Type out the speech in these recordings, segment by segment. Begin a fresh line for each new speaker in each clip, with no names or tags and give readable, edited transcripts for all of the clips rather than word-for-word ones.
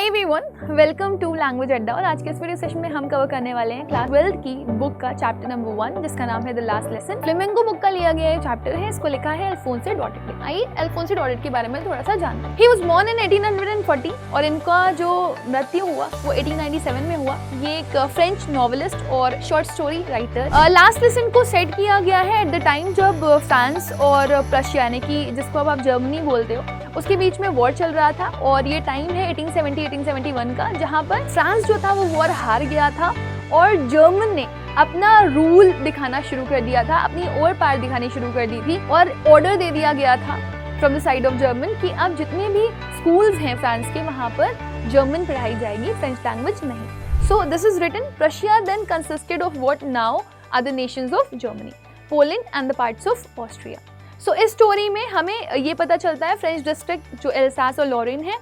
Hi everyone, welcome to language Adda. और आज के इस वीडियो सेशन में हम कवर करने वाले हैं क्लास 12 की बुक का चैप्टर नंबर 1 जिसका नाम है the last lesson. Flamingo book का लिया गया ये चैप्टर है, इसको लिखा है अल्फोंसो डॉटेट ने। आइए अल्फोंसो डॉटेट के बारे में थोड़ा सा जानते हैं। ही वाज बोर्न इन 1840 और इनका जो मृत्यु हुआ वो 1897 में हुआ। ये एक फ्रेंच नॉवेलिस्ट और short story writer. Last lesson को सेट किया गया है एट द टाइम जब फ्रांस और प्रशिया यानी कि जिसको अब आप जर्मनी बोलते हो उसके बीच में वॉर चल रहा था। और ये टाइम है 1870-1871 का, जहाँ पर फ्रांस जो था वो वॉर हार गया था और जर्मन ने अपना रूल दिखाना शुरू कर दिया था, अपनी ओर पार दिखानी शुरू कर दी थी। और ऑर्डर दे दिया गया था from the side of German कि अब जितने भी स्कूल्स हैं फ्रांस के वहाँ पर जर्मन पढ़ाई जाएगी, फ्रेंच लैंग्वेज नहीं। So this is written Prussia then consisted of what now are the nations of Germany, Poland and the parts of Austria. So इस स्टोरी में हमें ये पता चलता है फ्रेंच डिस्ट्रिक्ट जो एल्सास और लॉरेन है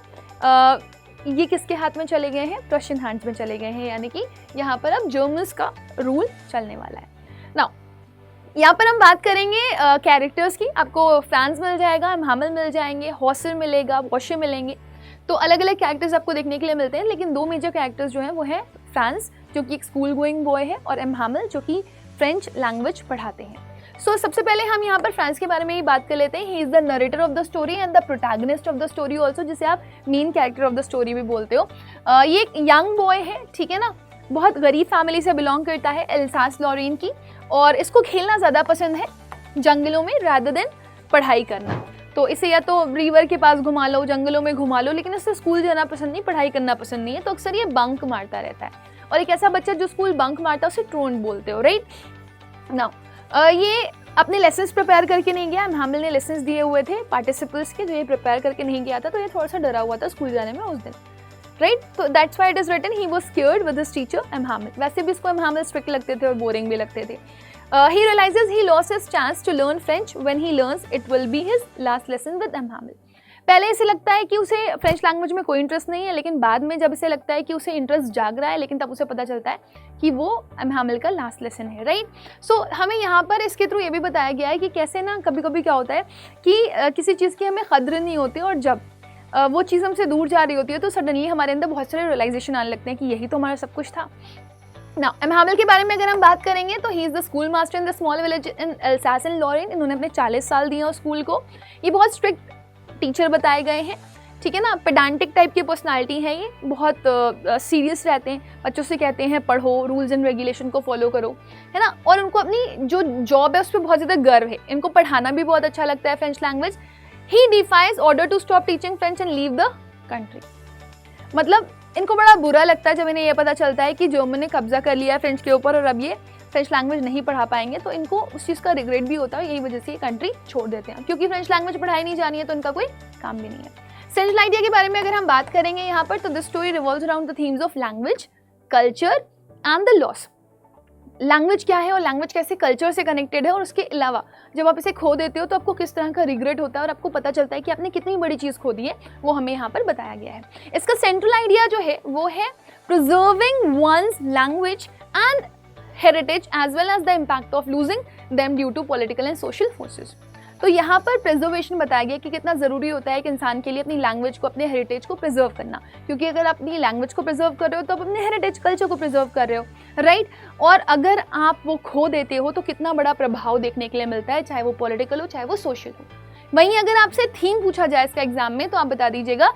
ये किसके हाथ में चले गए हैं, प्रशियन हैंड्स में चले गए हैं, यानी कि यहाँ पर अब जर्मन्स का रूल चलने वाला है। नाउ यहाँ पर हम बात करेंगे कैरेक्टर्स की। आपको फ्रांस मिल जाएगा, हैमल मिल जाएंगे, हॉसर मिलेगा, वॉशे मिलेंगे। तो अलग अलग कैरेक्टर्स आपको देखने के लिए मिलते हैं, लेकिन दो मेजर कैरेक्टर्स जो हैं वो है फ्रांस जो कि एक स्कूल गोइंग बॉय है और हैमल जो कि फ्रेंच लैंग्वेज पढ़ाते हैं। सो सबसे पहले हम यहाँ पर फ्रांस के बारे में ही बात कर लेते हैं। ही is the narrator of the story and the protagonist of the story also, जिसे आप main character of the story भी बोलते हो। ये एक यंग बॉय है, ठीक है ना, बहुत गरीब फैमिली से बिलोंग करता है, एल्सास लॉरेन की, और इसको खेलना ज़्यादा पसंद है जंगलों में रादर देन पढ़ाई करना। तो इसे या तो रिवर के पास घुमा लो, जंगलों में घुमा लो, लेकिन इससे स्कूल जाना पसंद नहीं, पढ़ाई करना पसंद नहीं है। तो अक्सर ये बंक मारता रहता है। और एक ऐसा बच्चा जो स्कूल बंक मारता है उसे ट्रोन बोलते हो, राइट। नाउ ये अपने लेसन्स प्रिपेयर करके नहीं गया। हैमल ने लेसन्स दिए हुए थे पार्टिसिपल्स के, जो ये प्रिपेयर करके नहीं गया था, तो ये थोड़ा सा डरा हुआ था स्कूल जाने में उस दिन, राइट। तो that's why it is written he was scared with his teacher Hamel. वैसे भी इसको हैमल स्ट्रिक्ट लगते थे और बोरिंग भी लगते थे। He realizes he lost his chance to learn French when he learns it will be his last lesson with Hamel. पहले इसे लगता है कि उसे फ्रेंच लैंग्वेज में कोई इंटरेस्ट नहीं है, लेकिन बाद में जब इसे लगता है कि उसे इंटरेस्ट जाग रहा है, लेकिन तब उसे पता चलता है कि वो हैमल का लास्ट लेसन है, राइट। सो हमें यहाँ पर इसके थ्रू ये भी बताया गया है कि कैसे ना कभी कभी क्या होता है कि किसी चीज़ की हमें कद्र नहीं होती और जब वो चीज़ हमसे दूर जा रही होती है तो सडनली हमारे अंदर बहुत सारे रियलाइजेशन आने लगते हैं कि यही तो हमारा सब कुछ था ना। हैमल के बारे में अगर हम बात करेंगे तो he is the school master in the small village in Alsace and Lorraine. इन्होंने अपने 40 साल दिए उस स्कूल को। ये बहुत स्ट्रिक्ट टीचर बताए गए हैं, ठीक है ना, पेडांटिक टाइप की पर्सनालिटी है, ये बहुत सीरियस रहते हैं, बच्चों से कहते हैं पढ़ो, रूल्स एंड रेगुलेशन को फॉलो करो, है ना। और उनको अपनी जो जॉब है उस पर बहुत ज़्यादा गर्व है। इनको पढ़ाना भी बहुत अच्छा लगता है French language. He defies order to stop teaching French and leave the country. मतलब इनको बड़ा बुरा लगता है जब इन्हें यह पता चलता है कि जर्मन ने कब्जा कर लिया है फ्रेंच के ऊपर और अब ये फ्रेंच लैंग्वेज नहीं पढ़ा पाएंगे। तो इनको उस चीज़ का रिग्रेट भी होता है, यही वजह से ये कंट्री छोड़ देते हैं, क्योंकि फ्रेंच लैंग्वेज पढ़ाई नहीं जानी है तो इनका कोई काम भी नहीं है। सेंट्रल आइडिया के बारे में अगर हम बात करेंगे यहाँ पर, तो this story revolves around the themes of language, culture and the loss. Language क्या है और लैंग्वेज कैसे कल्चर से कनेक्टेड है, और उसके अलावा जब आप इसे खो देते हो तो आपको किस तरह का रिग्रेट होता है और आपको पता चलता है कि आपने कितनी बड़ी चीज़ खो दी है, वो हमें यहाँ पर बताया गया है। इसका सेंट्रल आइडिया जो है वो है preserving one's language and heritage as well as the impact of losing them due to political and social forces. तो यहाँ पर प्रिजर्वेशन बताया गया कि कितना ज़रूरी होता है कि इंसान के लिए अपनी लैंग्वेज को, अपने हेरिटेज को प्रिजर्व करना, क्योंकि अगर आप अपनी लैंग्वेज को प्रिजर्व कर रहे हो तो आप अपने हेरिटेज कल्चर को प्रिजर्व कर रहे हो, राइट। और अगर आप वो खो देते हो तो कितना बड़ा प्रभाव देखने के लिए मिलता है, चाहे वो पॉलिटिकल हो चाहे वो सोशल हो। वहीं अगर आपसे थीम पूछा जाए इसका एग्जाम में तो आप बता दीजिएगा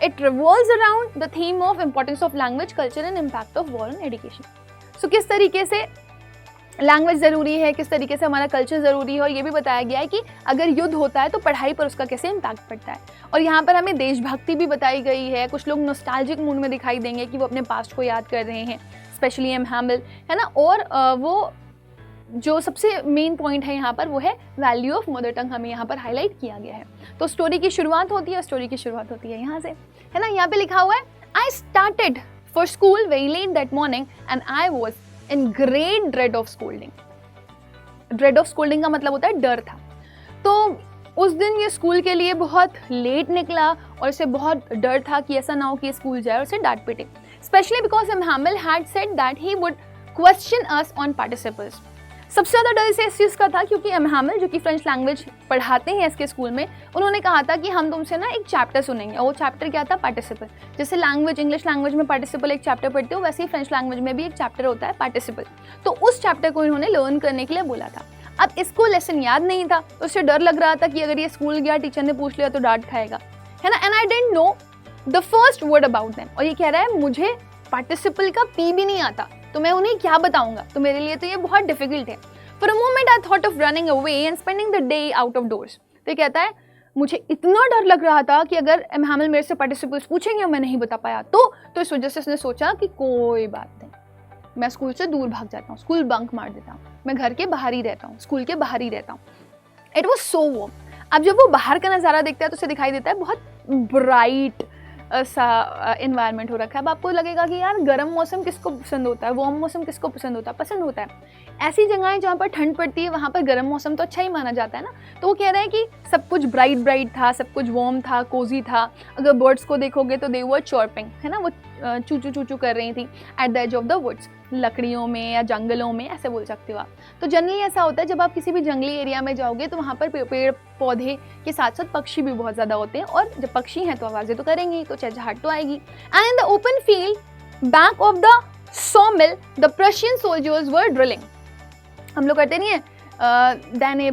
it revolves around the theme of importance of language, culture and impact of war on education. So किस तरीके से लैंग्वेज ज़रूरी है, किस तरीके से हमारा कल्चर ज़रूरी है, और ये भी बताया गया है कि अगर युद्ध होता है तो पढ़ाई पर उसका कैसे इम्पैक्ट पड़ता है। और यहाँ पर हमें देशभक्ति भी बताई गई है। कुछ लोग नॉस्टैल्जिक मूड में दिखाई देंगे कि वो अपने पास्ट को याद कर रहे हैं, स्पेशली हैमल, है ना। और वो जो सबसे मेन पॉइंट है यहाँ पर वो है वैल्यू ऑफ मदर टंग, हमें यहाँ पर हाईलाइट किया गया है। तो स्टोरी की शुरुआत होती है, स्टोरी की शुरुआत होती है यहाँ से, है ना। यहाँ पे लिखा हुआ है I started for school very let that morning and I was in great dread of scolding. Dread of scolding का मतलब होता है डर था। तो उस दिन ये स्कूल के लिए बहुत लेट निकला और इसे बहुत डर था कि ऐसा ना हो कि स्कूल जाए और उसे डांट पिटे, specially because हैमल had said that he would question us on participles. सबसे ज़्यादा डर इसे इस चीज़ का था क्योंकि एम हैमिल जो कि फ्रेंच लैंग्वेज पढ़ाते हैं इसके स्कूल में, उन्होंने कहा था कि हम तुमसे ना एक चैप्टर सुनेंगे, और वो चैप्टर क्या था, पार्टिसिपल। जैसे लैंग्वेज, इंग्लिश लैंग्वेज में पार्टिसिपल एक चैप्टर पढ़ते हो, वैसे ही फ्रेंच लैंग्वेज में भी एक चैप्टर होता है पार्टिसिपल। तो उस चैप्टर को इन्होंने लर्न करने के लिए बोला था। अब इसको लेसन याद नहीं था, उससे डर लग रहा था कि अगर ये स्कूल गया, टीचर ने पूछ लिया तो डांट खाएगा, है ना। And I didn't know the first word about them, और ये कह रहा है मुझे पार्टिसिपल का पी भी नहीं आता, तो मैं उन्हें क्या बताऊंगा, तो मेरे लिए तो ये बहुत डिफिकल्ट है। For a moment I thought of running away and spending the day out of doors. तो कहता है मुझे इतना डर लग रहा था कि अगर एम हैमिल मेरे से पार्टिसिपल्स पूछेंगे और मैं नहीं बता पाया तो इस वजह से उसने सोचा कि कोई बात नहीं, मैं स्कूल से दूर भाग जाता हूँ, स्कूल बंक मार देता हूँ, मैं घर के बाहर ही रहता हूँ, स्कूल के बाहर ही रहता हूँ। It was so warm. अब जब वो बाहर का नज़ारा देखता है तो उसे दिखाई देता है बहुत ब्राइट सा इन्वायरमेंट हो रखा है। अब आपको लगेगा कि यार गर्म मौसम किसको पसंद होता है, वार्म मौसम किसको पसंद होता है, पसंद होता है। ऐसी जगहें जहाँ पर ठंड पड़ती है वहाँ पर गर्म मौसम तो अच्छा ही माना जाता है ना। तो वो कह रहे हैं कि सब कुछ ब्राइट था, सब कुछ वार्म था, कोजी था। अगर बर्ड्स को देखोगे तो दे वर चॉर्पिंग, है ना, वो चूचू चूचू कर रही थी at the edge of the woods, लकड़ियों में या जंगलों में, ऐसे बोल सकते हो आप। तो जनरली ऐसा होता है जब आप किसी भी जंगली एरिया में जाओगे तो वहाँ पर पेड़ पौधे के साथ साथ पक्षी भी बहुत ज़्यादा होते हैं, और जब पक्षी हैं तो आवाज़ें तो करेंगी, तो चहचहाट तो आएगी। And in the open field back of the सॉमिल the Prussian soldiers were drilling. हम लोग करते नहीं है दाने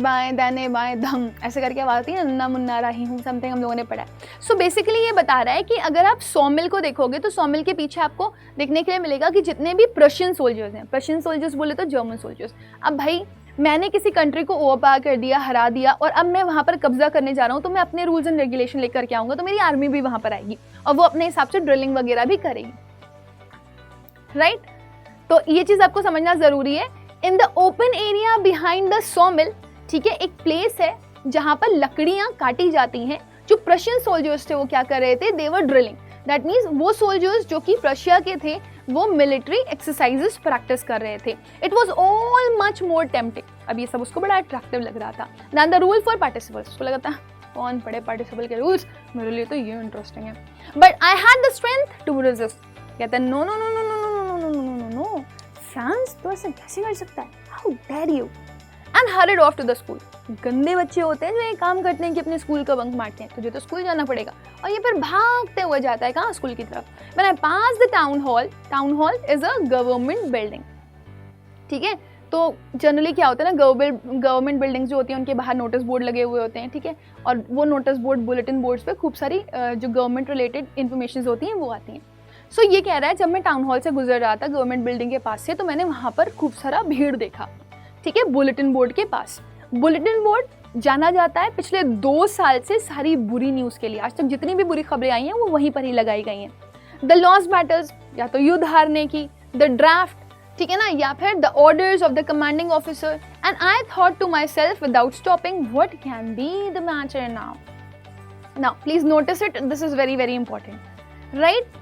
बाएं धम, ऐसे करके आवाज़ आती है, नन्ना मुन्ना राही हूँ, समथिंग हम लोगों ने पढ़ा है। सो बेसिकली ये बता रहा है कि अगर आप सॉमिल को देखोगे तो सॉमिल के पीछे आपको देखने के लिए मिलेगा कि जितने भी प्रशियन सोल्जर्स हैं, प्रशियन सोल्जर्स बोले तो जर्मन सोल्जर्स। अब भाई मैंने किसी कंट्री को ओवरपावर कर दिया, हरा दिया, और अब मैं वहाँ पर कब्जा करने जा रहा हूँ, तो मैं अपने रूल्स एंड रेगुलेशन लेकर के आऊँगा, तो मेरी आर्मी भी वहाँ पर आएगी और वो अपने हिसाब से ड्रिलिंग वगैरह भी करेगी, राइट। तो ये चीज़ आपको समझना ज़रूरी है। In the open area behind the सॉमिल, ठीक है, एक प्लेस है जहाँ पर लकड़ियाँ काटी जाती हैं। जो प्रशियन सोल्जर्स थे वो क्या कर रहे थे, दे वर ड्रिलिंग। दैट मीन्स वो सोल्जर्स जो कि प्रशिया के थे वो मिलिट्री एक्सरसाइजेस प्रैक्टिस कर रहे थे। It was all much more tempting. अब ये सब उसको बड़ा अट्रैक्टिव लग रहा था। Than the rule for participles, उसको लगा था कौन पढ़े पार्टिसिपल के रूल्स, मेरे लिए तो ये इंटरेस्टिंग है। But I had the strength to resist. कहता है no no no no no no no no no no no, France तो ऐसे कैसे कर सकता है, how dare you, and hurried off to the school. गंदे बच्चे होते हैं जो ये काम करते हैं कि अपने स्कूल का बंक मारते हैं, तुझे तो स्कूल जाना पड़ेगा, और ये फिर भागते हुए जाता है कहाँ, स्कूल की तरफ। When I pass the town hall is a government building, ठीक है। तो जनरली क्या होता है ना, गवर्नमेंट बिल्डिंग्स जो होती हैं उनके बाहर नोटिस बोर्ड लगे हुए होते हैं, ठीक है, और वो नोटिस बोर्ड, बुलेटिन बोर्ड्स पे खूब सारी जो गवर्नमेंट रिलेटेड इन्फॉर्मेशन होती हैं वो आती हैं। सो ये कह रहा है जब मैं टाउन हॉल से गुजर रहा था गवर्नमेंट बिल्डिंग के पास से, तो मैंने वहाँ पर खूब सारा भीड़ देखा, ठीक है, बुलेटिन बोर्ड के पास। बुलेटिन बोर्ड जाना जाता है पिछले 2 साल से सारी बुरी न्यूज़ के लिए। आज तक जितनी भी बुरी खबरें आई हैं वो वहीं पर ही लगाई गई हैं। द लॉस्ट बैटल्स, या तो युद्ध हारने की, द ड्राफ्ट, ठीक है ना, या फिर the orders of the commanding officer. And I thought to myself without stopping, what can be the matter now please notice it, this is very very important, right.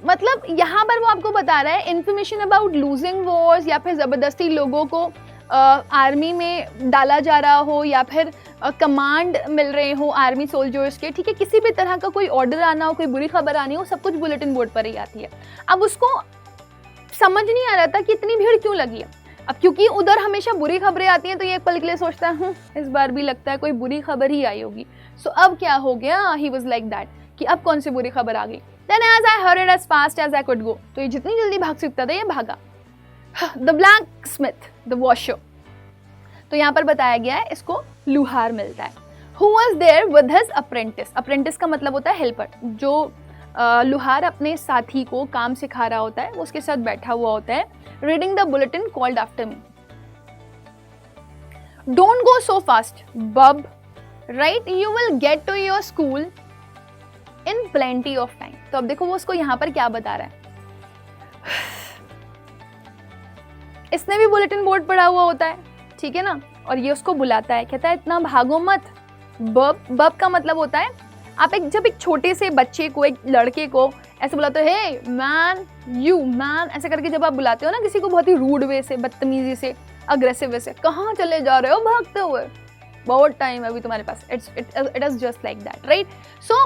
मतलब यहाँ पर वो आपको बता रहा है इन्फॉर्मेशन अबाउट लूजिंग वॉर्स, या फिर ज़बरदस्ती लोगों को आर्मी में डाला जा रहा हो, या फिर कमांड मिल रहे हो आर्मी सोल्जर्स के, ठीक है, किसी भी तरह का कोई ऑर्डर आना हो, कोई बुरी खबर आनी हो, सब कुछ बुलेटिन बोर्ड पर ही आती है। अब उसको समझ नहीं आ रहा था कि इतनी भीड़ क्यों लगी है। अब क्योंकि उधर हमेशा बुरी खबरें आती हैं तो ये एक पल के लिए सोचता है इस बार भी लगता है कोई बुरी खबर ही आई होगी। सो अब क्या हो गया, ही वॉज लाइक दैट कि अब कौन सी बुरी खबर आ गई। Then as I hurried as fast as I could go, तो ये जितनी जल्दी भाग सकता था ये भागा। The blacksmith, the washer, तो यहाँ पर बताया गया है इसको लुहार मिलता है। Who was there with his apprentice? Apprentice का मतलब होता है हेल्पर। जो लुहार अपने साथी को काम सिखा रहा होता है वो उसके साथ बैठा हुआ होता है। Reading the bulletin called after me. Don't go so fast, bub. Right? You will get to your school in plenty of time. तो अब देखो वो उसको यहाँ पर क्या बता रहा है। इसने भी बुलेटिन बोर्ड पढ़ा हुआ होता है, ठीक है ना, और ये उसको बुलाता है, कहता है इतना भागो मत। बब का मतलब होता है आप जब एक छोटे से बच्चे को, एक लड़के को ऐसे बुलाते हो, हे मैन, यू मैन, ऐसे करके जब आप बुलाते हो ना किसी को बहुत ही रूड वे से, बदतमीजी से, अग्रेसिव वे से, कहाँ चले जा रहे हो भागते हुए, बहुत टाइम है अभी तुम्हारे पास। It is just like that, right. So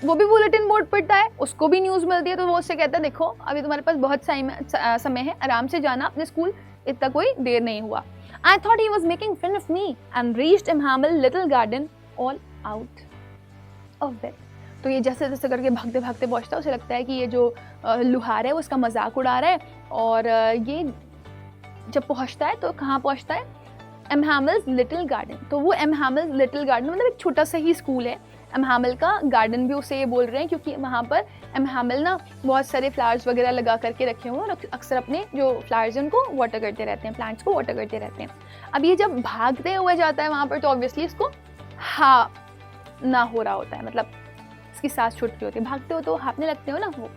वो भी बुलेटिन बोर्ड पढ़ता है, उसको भी न्यूज़ मिलती है, तो वो उससे कहता है देखो अभी तुम्हारे पास बहुत समय है, आराम से जाना, अपने स्कूल इतना कोई देर नहीं हुआ. I thought he was making fun of me and reached Imhamel little garden all out of it. तो ये जैसे जैसे करके भागते भागते पहुँचता है, उसे लगता है कि ये जो लुहार है वो उसका मजाक उड़ा रहा है. और ये जब पहुँचता है तो कहाँ पहुँचता है? एमहामेल्स लिटिल गार्डन. तो वो एमहामेल्स लिटिल गार्डन मतलब एक छोटा सा ही स्कूल है. एमहामेल का गार्डन भी उसे ये बोल रहे हैं क्योंकि वहाँ पर एमहामेल ना बहुत सारे फ्लावर्स वगैरह लगा करके रखे हुए हैं और अक्सर अपने जो फ्लावर्स हैं उनको वाटर करते रहते हैं, प्लांट्स को वाटर करते रहते हैं. अब ये जब भागते हुए जाता है वहाँ पर तो ऑब्वियसली इसको हाँ ना हो रहा होता है, मतलब इसकी सांस छूट रही होती है. भागते हो तो हाँफने लगते हो ना वो.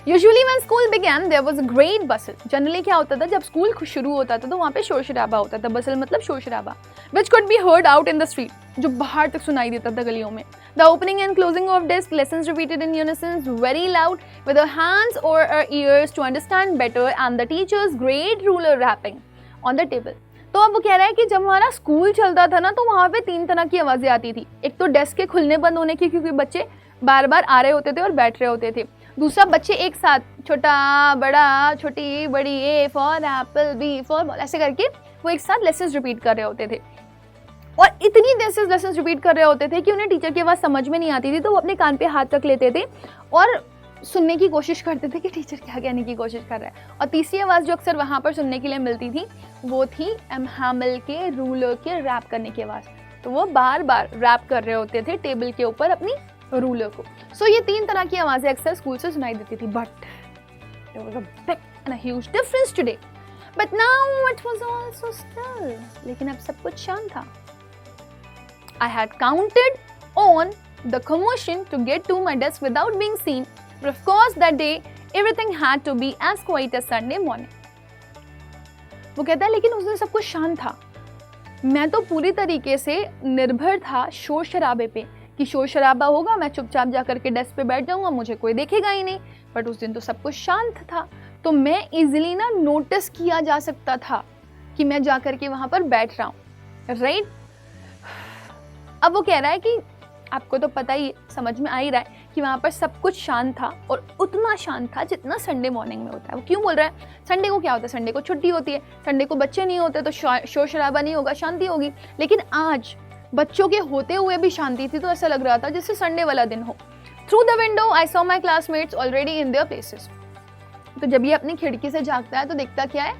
Usually when school began there was a great bustle. Generally क्या होता था जब स्कूल शुरू होता था तो वहाँ पे शोर शराबा होता था. bustle मतलब शोर शराबा. Which could be heard out in the street. जो बाहर तक सुनाई देता था गलियों में. The opening and closing of desk, lessons repeated in unison, very loud, with our hands or our ears to understand better, and the teacher's great ruler rapping on the table. तो अब वो कह रहा है कि जब हमारा स्कूल चलता था ना तो वहाँ पे 3 तरह की आवाज़ें आती थी. एक तो डेस्क के खुलने बंद होने की क्योंकि बच्चे बार बार आ रहे होते थे और बैठ रहे होते थे. दूसरा बच्चे एक साथ छोटा बड़ा छोटी बड़ी, A for apple, B for ball, ऐसे करके वो एक साथ लेसन्स रिपीट कर रहे होते थे. और इतनी देर से लेसन्स रिपीट कर रहे होते थे कि उन्हें टीचर की आवाज़ समझ में नहीं आती थी. तो वो अपने कान पे हाथ रख लेते थे और सुनने की कोशिश करते थे कि टीचर क्या कहने की कोशिश कर रहा है. और तीसरी आवाज़ जो अक्सर वहाँ पर सुनने के लिए मिलती थी वो थी एमहामेल के रूलर के रैप करने की आवाज़. तो वो बार बार रैप कर रहे होते थे टेबल के ऊपर अपनी रूलर को. सो ये 3 तरह की आवाज़ें अक्सर स्कूल से सुनाई देती थी. But there was a big and a huge difference today. But now it was all so still. लेकिन अब सब कुछ शांत था. I had counted on the commotion to get to my desk without being seen. But of course that day everything had to be as quiet as Sunday morning. वो कहता है लेकिन उस दिन सब कुछ शांत था. मैं तो पूरी तरीके से निर्भर था शोर शराबे पे कि शोर शराबा होगा, मैं चुपचाप जा करके डेस्क पे बैठ जाऊंगा, मुझे कोई देखेगा ही नहीं. बट उस दिन तो सब कुछ शांत था तो मैं इजीली ना नोटिस किया जा सकता था कि मैं जा करके वहाँ पर बैठ रहा हूँ. राइट. अब वो कह रहा है कि आपको तो पता ही, समझ में आ ही रहा है कि वहाँ पर सब कुछ शांत था और उतना शांत था जितना संडे मॉर्निंग में होता है. वो क्यों बोल रहा है? संडे को क्या होता है? संडे को छुट्टी होती है, संडे को बच्चे नहीं होते तो शोर शराबा नहीं होगा, शांति होगी. लेकिन आज बच्चों के होते हुए भी शांति थी तो ऐसा लग रहा था जैसे संडे वाला दिन हो. Through the window I saw my classmates already in their places. तो जब ये अपनी खिड़की से झांकता है तो देखता क्या है?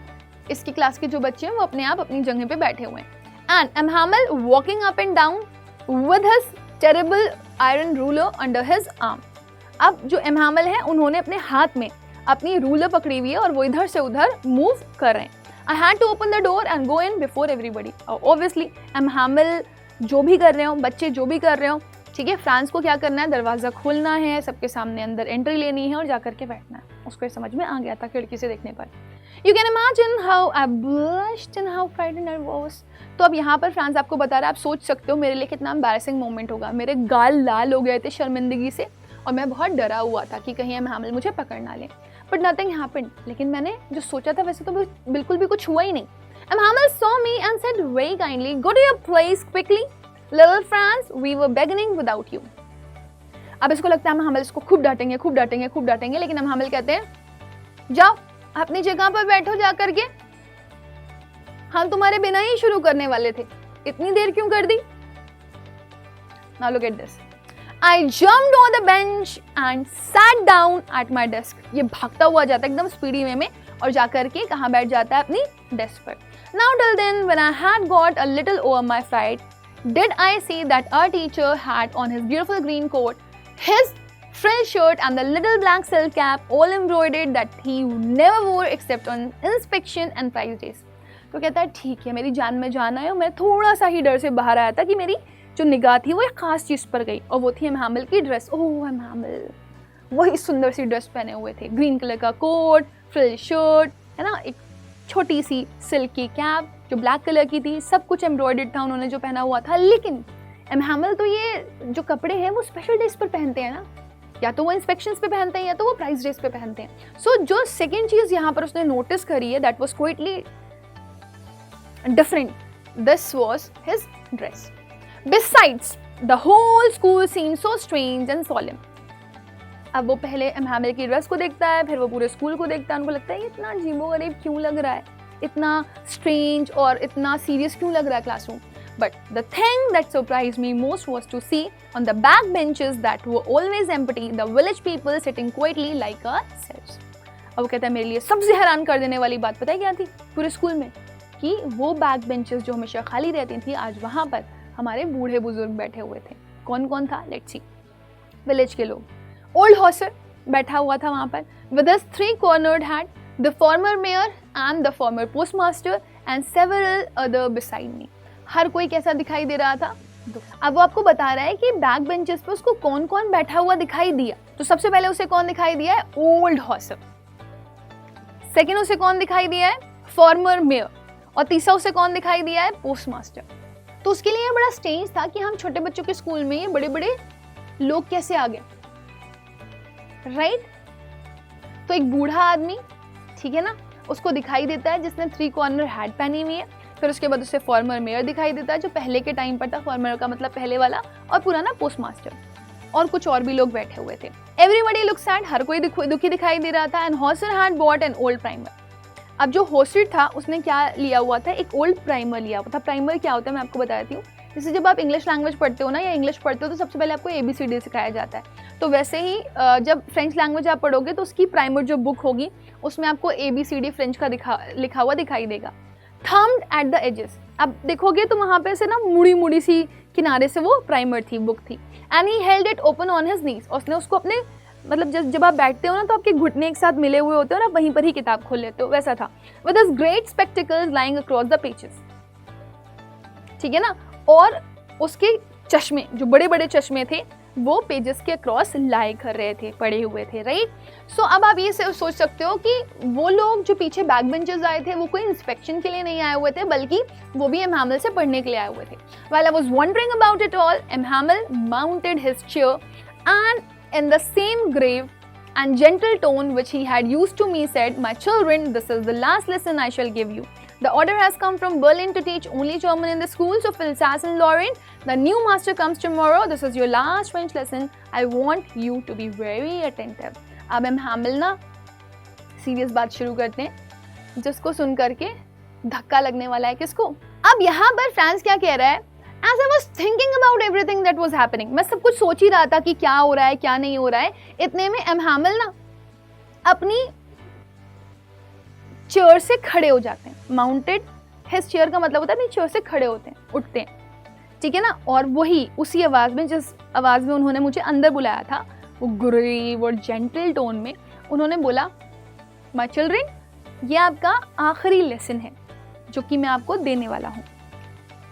इसकी क्लास के जो बच्चे हैं वो अपने आप अपनी जगह पे बैठे हुए हैं. And M Hamel walking up and down with his terrible iron ruler under his arm. अब जो एमहामेल है उन्होंने अपने हाथ में अपनी रूलर पकड़ी हुई है और वो इधर से उधर मूव कर रहे हैं. I had to open the door and go in before everybody. Obviously M Hamel जो भी कर रहे हो, बच्चे जो भी कर रहे हो, ठीक है, फ्रांस को क्या करना है? दरवाज़ा खोलना है, सबके सामने अंदर एंट्री लेनी है और जा करके बैठना है. उसको समझ में आ गया था खिड़की से देखने पर. You can imagine how I blushed and how frightened I was. तो अब यहाँ पर फ्रांस आपको बता रहा है, आप सोच सकते हो मेरे लिए कितना एम्बैरेसिंग मोमेंट होगा. मेरे गाल लाल हो गए थे शर्मिंदगी से और मैं बहुत डरा हुआ था कि कहीं एमहामेल मुझे पकड़ ना ले. But nothing happened. लेकिन मैंने जो सोचा था वैसे तो बिल्कुल भी कुछ हुआ ही नहीं. Emhamel saw me and said very kindly, "Go to your place quickly, little Franz. We were beginning without you." अब इसको लगता है एमहामेल इसको खूब डांटेंगे, खूब डांटेंगे, खूब डांटेंगे. लेकिन एमहामेल कहते हैं जाओ अपनी जगह पर बैठो जा करके, हम तुम्हारे बिना ही शुरू करने वाले थे, इतनी देर क्यों कर दी? Now look at this. I jumped on the bench and sat down at my desk. ये भागता हुआ जाता है एकदम स्पीडी वे में और जाकर के कहाँ बैठ जाता है? अपनी डेस्क पर. Now till then, when I had got a little over my fright, did I see that our teacher had on his beautiful green coat, his frill shirt and the little black silk cap all embroidered that he never wore except on inspection and prize days. तो कहता है ठीक है, मेरी जान में जान आया, मैं थोड़ा सा ही डर से बाहर आया था कि मेरी जो निगाह थी वो एक खास चीज़ पर गई और वो थी एमहामेल की ड्रेस. ओह एमहामेल वही सुंदर सी ड्रेस पहने हुए थे, ग्रीन कलर का कोट, फ्रिल शर्ट, है ना, एक छोटी सी सिल्क की कैप जो ब्लैक कलर की थी, सब कुछ एम्ब्रॉयडर्ड था उन्होंने जो पहना हुआ था. लेकिन एमहामेल तो ये जो कपड़े हैं वो स्पेशल डेज पर पहनते हैं ना, या तो वो इंस्पेक्शंस पे पहनते हैं या तो वो प्राइस डेज पे पहनते हैं. सो जो सेकेंड चीज़ यहाँ पर उसने नोटिस करी है that was quietly different. This was his dress. Besides, the whole school seemed so strange and solemn. अब वो पहले एमहामेल की ड्रेस को देखता है, फिर वो पूरे स्कूल को देखता है, उनको लगता है ये इतना अजीबोगरीब क्यों लग रहा है. इतना स्ट्रेंज और इतना सीरियस क्यों लग रहा है classroom? But the thing that surprised me most was to see on the back benches that were always empty the village people sitting quietly like ourselves. अब वो कहता है मेरे लिए सबसे हैरान कर देने वाली बात पता है क्या थी पूरे स्कूल में? कि वो बैक बेंचेस जो हमेशा खाली रहती थी, आज वहाँ पर हमारे बूढ़े बुजुर्ग बैठे हुए थे। कौन कौन था? Let's see. विलेज के लोग। ओल्ड हॉसर बैठा हुआ था वहाँ पर with his 3 cornered hat, the former mayor and the former postmaster and several other beside me। हर कोई कैसा दिखाई दे रहा था? अब वो आपको बता रहा है कि बैक बेंचेस पे उसको कौन कौन बैठा हुआ दिखाई दिया। तो सबसे पहले उसे कौन दिखाई दिया है? Old Hauser. सेकेंड उसे कौन दिखाई दिया है? Farmer mayor. और तीसरा उसे कौन दिखाई दिया है? Post master. तो उसके लिए बड़ा स्ट्रेंज था कि हम छोटे बच्चों के स्कूल में ये बड़े बड़े लोग कैसे आ गए, राइट? तो एक बूढ़ा आदमी, ठीक है ना, उसको दिखाई देता है जिसने 3 corner hat पहनी हुई है। फिर उसके बाद उसे फॉर्मर मेयर दिखाई देता है जो पहले के टाइम पर था, फॉर्मर का मतलब पहले वाला, और पुराना पोस्ट मास्टर, और कुछ और भी लोग बैठे हुए थे। एवरीबॉडी लुक्स सैड, हर कोई दुखी दिखाई दे रहा था। And Hauser had bought an old primer. अब जो हॉसर था उसने क्या लिया हुआ था? एक ओल्ड प्राइमर लिया हुआ था। प्राइमर क्या होता है मैं आपको बता देती हूँ। जैसे जब आप इंग्लिश लैंग्वेज पढ़ते हो ना, या इंग्लिश पढ़ते हो, तो सबसे पहले आपको ABCD सिखाया जाता है। तो वैसे ही जब फ्रेंच लैंग्वेज आप पढ़ोगे तो उसकी प्राइमर जो बुक होगी उसमें आपको ABCD फ्रेंच का लिखा हुआ दिखाई देगा। थम्ड एट द एजेस, अब देखोगे तो वहाँ पे से ना मुड़ी मुड़ी सी किनारे से वो प्राइमर थी, बुक थी। And he held it open on his knees, उसने उसको अपने मतलब जब आप बैठते हो ना तो आपके घुटने एक साथ मिले हुए होते हो ना, वहीं पर ही किताब खोल लेते हो, वैसा था। With his great spectacles lying across the pages, ठीक है ना, और उसके चश्मे जो बड़े बड़े चश्मे थे वो पेजेस के अक्रॉस लाई कर रहे थे, पड़े हुए थे, राइट? सो अब आप ये सोच सकते हो कि वो लोग जो पीछे बैक बेंचेस आए थे वो कोई इंस्पेक्शन के लिए नहीं आए हुए थे, बल्कि वो भी एम हैमिल से पढ़ने के लिए आए हुए थे। While I was wondering about it all, M. Hamill mounted his chair and in the same grave and gentle tone which he had used to me said, "My children, this is the last lesson I shall give you. The order has come from Berlin to teach only German in the schools of Alsace and Lorraine. The new master comes tomorrow. This is your last French lesson. I want you to be very attentive." अब M. Hamill ना serious बात शुरू करते हैं जिसको सुन करके धक्का लगने वाला है। किसको? अब यहाँ पर फ्रांस क्या कह रहा है? As I was thinking about everything that was happening, मैं सब कुछ सोच ही रहा था कि क्या हो रहा है क्या नहीं हो रहा है। इतने में M. Hamill ना अपनी चेयर से खड़े हो जाते हैं। माउंटेड हिज चेयर का मतलब होता है अपनी चेयर से खड़े होते हैं, उठते हैं, ठीक है ना। और वही उसी आवाज़ में जिस आवाज़ में उन्होंने मुझे अंदर बुलाया था, वो ग्रेव और जेंटल टोन में उन्होंने बोला, माय चिल्ड्रन, ये आपका आखिरी लेसन है जो कि मैं आपको देने वाला हूँ।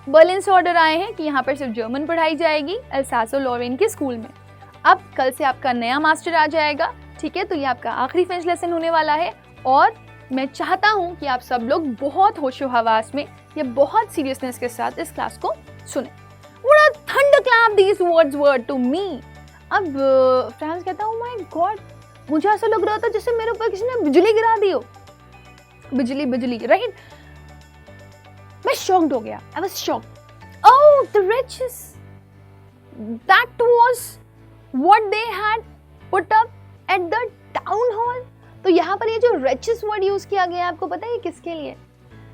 बर्लिन से ऑर्डर आए हैं कि यहाँ पर सिर्फ जर्मन पढ़ाई जाएगी अल्सास और लॉरेन के स्कूल में। अब कल से आपका नया मास्टर आ जाएगा, ठीक है, तो ये आपका आखिरी फ्रेंच लेसन होने वाला है। और मैं चाहता हूँ कि आप सब लोग बहुत होशो हवास में या बहुत सीरियसनेस के साथ इस क्लास को सुने। What a thunderclap these words were to me। अब फ्रांस कहता हूँ, माय गॉड, मुझे ऐसा लग रहा था जैसे मेरे ऊपर किसी ने बिजली गिरा दी हो। बिजली बिजली, राइट? मैं शॉक्ड हो गया। I was shocked. Oh, the wretches! That was what they had put up at the town hall। तो यहाँ पर ये जो wretches वर्ड यूज किया गया है, आपको पता है ये किसके लिए?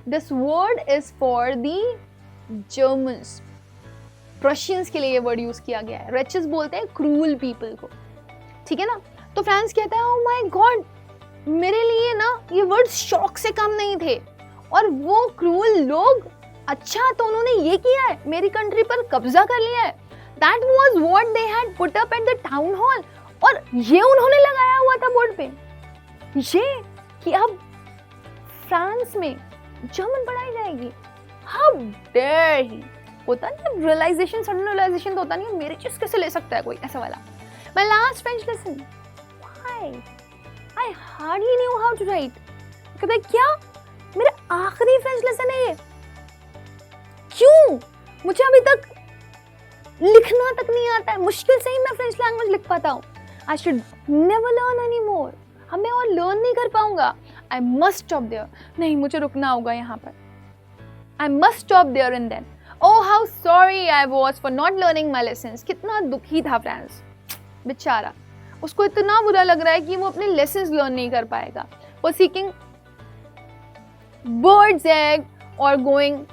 This word is for the Germans। Prussians के लिए ये वर्ड यूज किया गया है। wretches बोलते हैं क्रूअल पीपल को, ठीक है ना। तो फ्रांस कहता है, ओह माय गॉड, मेरे लिए ना ये वर्ड शॉक से कम नहीं थे। और वो क्रूअल लोग, अच्छा तो उन्होंने ये किया है, मेरी कंट्री पर कब्जा कर लिया है। That was what they had put up at the town hall। और ये उन्होंने लगाया हुआ था बोर्ड पे, ये कि अब फ्रांस में जर्मन पढ़ाई जाएगी। How dare he! होता नहीं रियलाइजेशन, सडन रियलाइजेशन तो होता नहीं, मेरी चीज कैसे ले सकता है कोई, ऐसा वाला। My last French lesson. Why? I hardly knew how to write। कहता है क्या? मेरा आखिरी फ्रेंच लेसन है ये? क्यों? मुझे अभी तक लिखना तक नहीं आता है, मुश्किल से ही मैं फ्रेंच लैंग्वेज लिख पाता हूँ। I should never learn anymore। अब मैं और लर्न नहीं कर पाऊंगा। I must stop there। नहीं, मुझे रुकना होगा यहाँ पर। I must stop there and then। Oh how sorry I was for not learning my lessons। कितना दुखी था फ्रांस बेचारा, उसको इतना बुरा लग रहा है कि वो अपने लेसन्स लर्न नहीं कर पाएगा। वो seeking bird's egg or going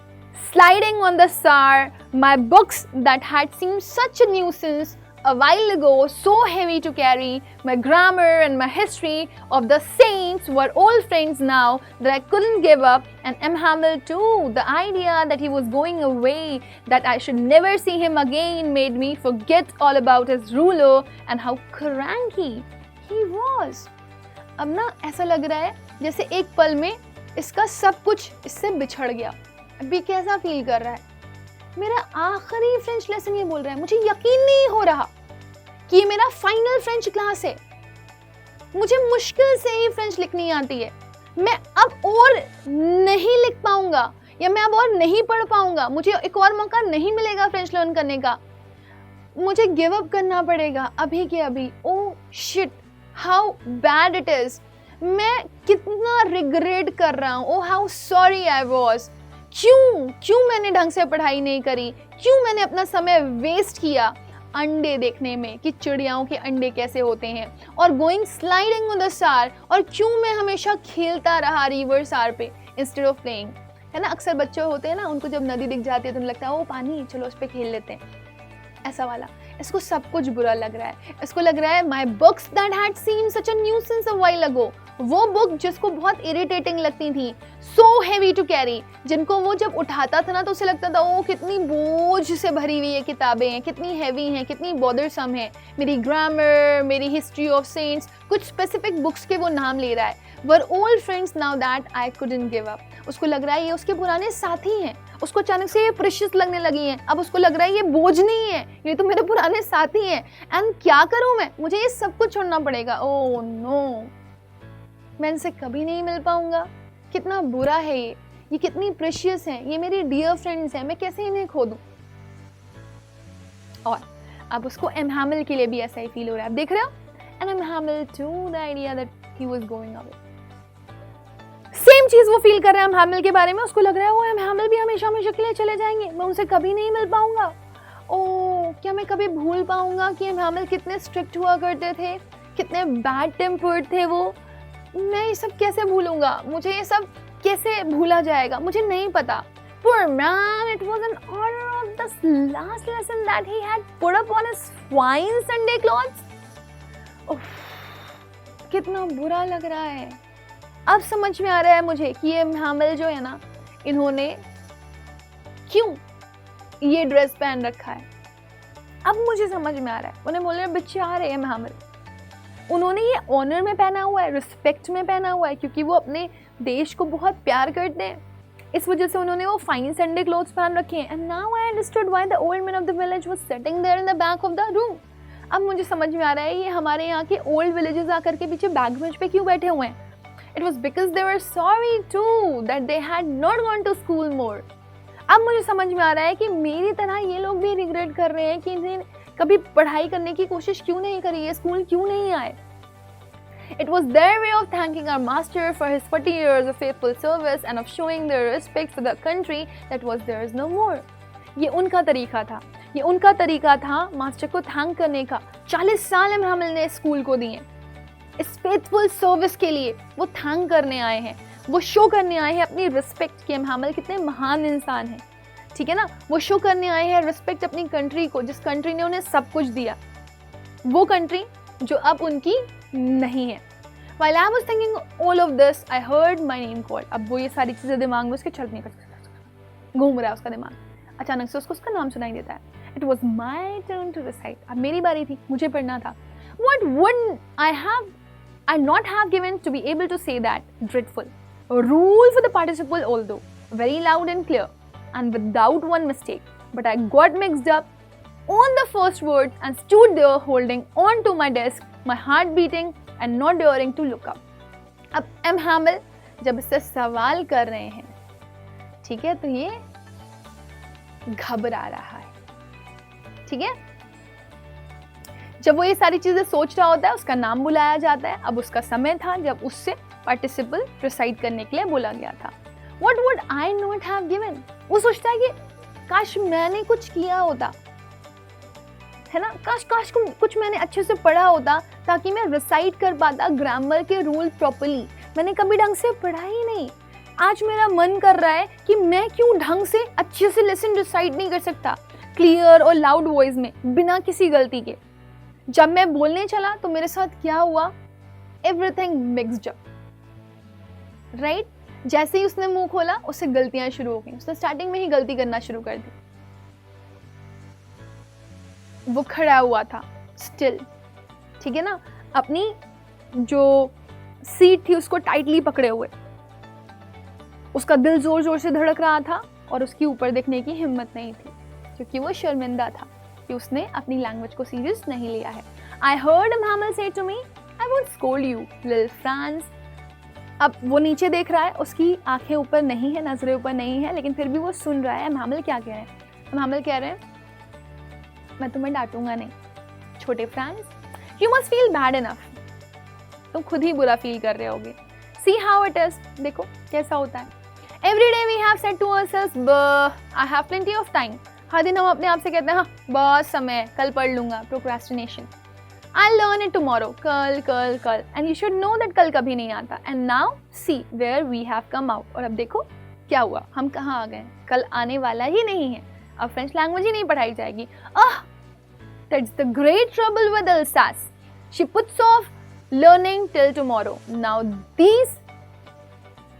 sliding on the Sar. My books that had seemed such a nuisance a while ago, so heavy to carry. My grammar and my history of the saints were old friends now that I couldn't give up. And M. Hamel too. The idea that he was going away, that I should never see him again, made me forget all about his ruler and how cranky he was. अब ना ऐसा लग रहा है जैसे एक पल में इसका सब कुछ इससे बिछड़ गया. अभी कैसा फील कर रहा है? मेरा आखिरी फ्रेंच लेसन ये बोल रहा है. मुझे यकीन नहीं हो रहा कि ये मेरा फाइनल फ्रेंच क्लास है. मुझे मुश्किल से ही फ्रेंच लिखनी आती है. मैं अब और नहीं लिख पाऊंगा या मैं अब और नहीं पढ़ पाऊंगा. मुझे एक और मौका नहीं मिलेगा फ्रेंच लर्न करने का. मुझे गिव अप करना पड़ेगा अभी के अभी. Oh shit, how bad it is. मैं कितना रिग्रेट कर रहा हूँ. Oh how sorry I was. क्यों मैंने ढंग से पढ़ाई नहीं करी? क्यों मैंने अपना समय वेस्ट किया अंडे देखने में कि चिड़ियाओं के अंडे कैसे होते हैं, और गोइंग स्लाइडिंग ऑन द सार, और क्यों मैं हमेशा खेलता रहा रिवर सार पे इंस्टेड ऑफ प्लेइंग. है ना, अक्सर बच्चे होते हैं ना, उनको जब नदी दिख जाती है तो उन्हें लगता है ओ पानी, चलो उस पर खेल लेते हैं. ऐसा वाला. इसको सब कुछ बुरा लग रहा है. इसको लग रहा है my books that had seemed such a nuisance a while ago. वो बुक जिसको बहुत इरिटेटिंग लगती थी, सो हैवी टू कैरी, जिनको वो जब उठाता था ना तो उसे लगता था ओ कितनी बोझ से भरी हुई ये किताबें हैं, कितनी हैवी हैं, कितनी बॉदरसम है. मेरी ग्रामर, मेरी हिस्ट्री ऑफ सेंट्स, कुछ स्पेसिफिक बुक्स के वो नाम ले रहा है. Were old friends now that I couldn't give up. उसको लग रहा है ये उसके पुराने साथी हैं. उसको अचानक से ये प्रेशियस लगने लगी हैं. अब उसको लग रहा है ये बोझ नहीं है, ये तो मेरे पुराने साथी हैं. एंड क्या करूं मैं? मुझे ये सब कुछ छोड़ना पड़ेगा. ओह नो, मैं इनसे कभी नहीं मिल पाऊंगा. कितना बुरा है ये कितनी प्रेशियस हैं, ये मेरी डियर फ्रेंड्स हैं, मैं कैसे इन्हें खो दूं. और अब उसको एम हैमिल के लिए भी ऐसा ही फील हो रहा है. आप देख रहे हो, and M Hamel to the idea that he was going away. Same चीज वो फील कर रहा है एम हैमिल के बारे में. उसको लग रहा है वो एम हैमिल भी हमेशा हमेशा के लिए चले जाएंगे, मैं उनसे कभी नहीं मिल पाऊंगा. ओह, क्या मैं कभी भूल पाऊंगा कि एम हैमिल कितने स्ट्रिक्ट हुआ करते थे, कितने बैड टेम्पर्ड थे वो. मैं ये सब कैसे भूलूंगा? मुझे ये सब कैसे भूला जाएगा? मुझे नहीं पता. Poor man, it was an honor of this last lesson that he had put up on his fine Sunday clothes. कितना बुरा लग रहा है. अब समझ में आ रहा है मुझे कि ये हैमिल जो है ना, इन्होंने क्यों ये ड्रेस पहन रखा है. अब मुझे समझ में आ रहा है. उन्हें बोल रहे बेचारे हैमिल, उन्होंने ये ऑनर में पहना हुआ है, रिस्पेक्ट में पहना हुआ है, क्योंकि वो अपने देश को बहुत प्यार करते हैं. इस वजह से उन्होंने वो फाइन संडे क्लोथ्स पहन रखे हैं. And now I understood why the old man of the village was sitting there in the back of the room. अब मुझे समझ में आ रहा है ये हमारे यहाँ के ओल्ड विलेजेस आकर के पीछे बैक बेंच पे क्यों बैठे हुए हैं. It was because they were sorry too that they had not gone to school more. अब मुझे समझ में आ रहा है कि मेरी तरह ये लोग भी रिग्रेट कर रहे हैं कि इन्हें कभी पढ़ाई करने की कोशिश क्यों नहीं करी, ये स्कूल क्यों नहीं आए. It was their way of thanking our master for his 40 years of faithful service and of showing their respect for the country that was theirs no more. ये उनका तरीका था, ये उनका तरीका था मास्टर को थैंक करने का. 40 साल एम हैमिल ने स्कूल को दिए. इस फेथफुल सर्विस के लिए वो थैंक करने आए हैं, वो शो करने आए हैं अपनी रिस्पेक्ट कि एम हैमिल कितने महान इंसान हैं. ठीक है ना, वो शो करने आए हैं रिस्पेक्ट अपनी कंट्री को, जिस कंट्री ने उन्हें सब कुछ दिया. वो कंट्री जो अब उनकी नहीं है. While I was thinking all of this, I heard my name called. अब वो ये सारी चीज़ें दिमाग में उसके चलने का घूम रहा है उसका दिमाग. अचानक से उसको उसका नाम सुनाई देता है. It was my turn to recite. अब मेरी बारी थी, मुझे पढ़ना था. What would I not have given to be able to say that? Dreadful. A rule for the participle, although very loud and clear, and without one mistake. But I got mixed up on the first word and stood there holding on to my desk, my heart beating and not daring to look up. अब M हैमिल जब इससे सवाल कर रहे हैं, ठीक है, तो ये घबरा रहा है. ठीक है, जब वो ये सारी चीजें सोच रहा होता है, उसका नाम बुलाया जाता है. अब उसका समय था जब उससे पार्टिसिपल रिसाइट करने के लिए बोला गया था. What would I not have given? वो सोचता है कि काश मैंने कुछ किया होता, है ना, काश कुछ मैंने अच्छे से पढ़ा होता ताकि मैं रिसाइट कर पाता ग्रामर के रूल प्रॉपर्ली. मैंने कभी ढंग से पढ़ा ही नहीं. आज मेरा मन कर रहा है कि मैं क्यों ढंग से अच्छे से लेसन डिसाइड नहीं कर सकता, क्लियर और लाउड वॉइस में, बिना किसी गलती के। जब मैं बोलने चला तो मेरे साथ क्या हुआ, एवरीथिंग मिक्स्ड अप, राइट। जैसे ही उसने मुंह खोला उससे गलतियां शुरू हो गई, उसने स्टार्टिंग में ही गलती करना शुरू कर दी। वो खड़ा हुआ था स्टिल, ठीक है ना, अपनी जो सीट थी उसको टाइटली पकड़े हुए। उसका दिल जोर जोर से धड़क रहा था और उसकी ऊपर देखने की हिम्मत नहीं थी, क्योंकि वो शर्मिंदा था कि उसने अपनी लैंग्वेज को सीरियस नहीं लिया है। I heard Mhamel say to me, I won't scold you, little Franz. अब वो नीचे देख रहा है, उसकी आंखें ऊपर नहीं है, नजरें ऊपर नहीं है, लेकिन फिर भी वो सुन रहा है Mhamel क्या कह रहे हैं। Mhamel कह रहे हैं, मैं तुम्हें डांटूंगा नहीं, छोटे France, you must feel bad enough. तुम खुद ही बुरा फील कर रहे होगे। See how it is, देखो कैसा होता है। Every day we have said to ourselves, I have plenty of time. हर दिन हम अपने आप से कहते हैं, हाँ बहुत समय, कल पढ़ लूंगा, procrastination. I'll learn it tomorrow, कल कल कल, and you should know that कल कभी नहीं आता. And now see where we have come out. और अब देखो क्या हुआ, हम कहाँ आ गए, कल आने वाला ही नहीं है, अब फ्रेंच लैंग्वेज ही नहीं पढ़ाई जाएगी। That's the great trouble with Alsace. She puts off learning till tomorrow. Now these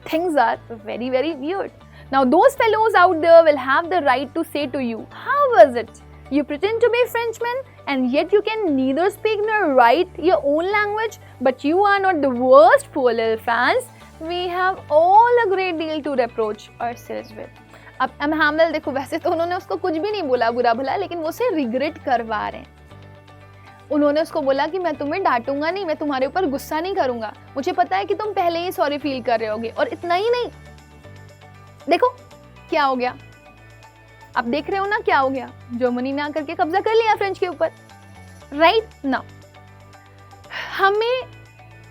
things are very, very weird. Now those fellows out there will have the right to say to you, how was it? You pretend to be Frenchmen and yet you can neither speak nor write your own language, but you are not the worst, poor little fans. We have all a great deal to reproach ourselves with. अब Mhamel देखो, वैसे तो उन्होंने उसको कुछ भी नहीं बोला बुरा भला, लेकिन वो उसे रिग्रेट करवा रहे हैं। उन्होंने उसको बोला कि मैं तुम्हें डांटूंगा नहीं, मैं तुम्हारे ऊपर गुस्सा नहीं करूंगा, मुझे पता है कि तुम पहले ही सॉरी फील कर रहे होगे। और इतना ही नहीं, देखो क्या हो गया, आप देख रहे हो ना क्या हो गया, जर्मनी ने आकर के कब्जा कर लिया फ्रेंच के ऊपर, राइट ना। हमें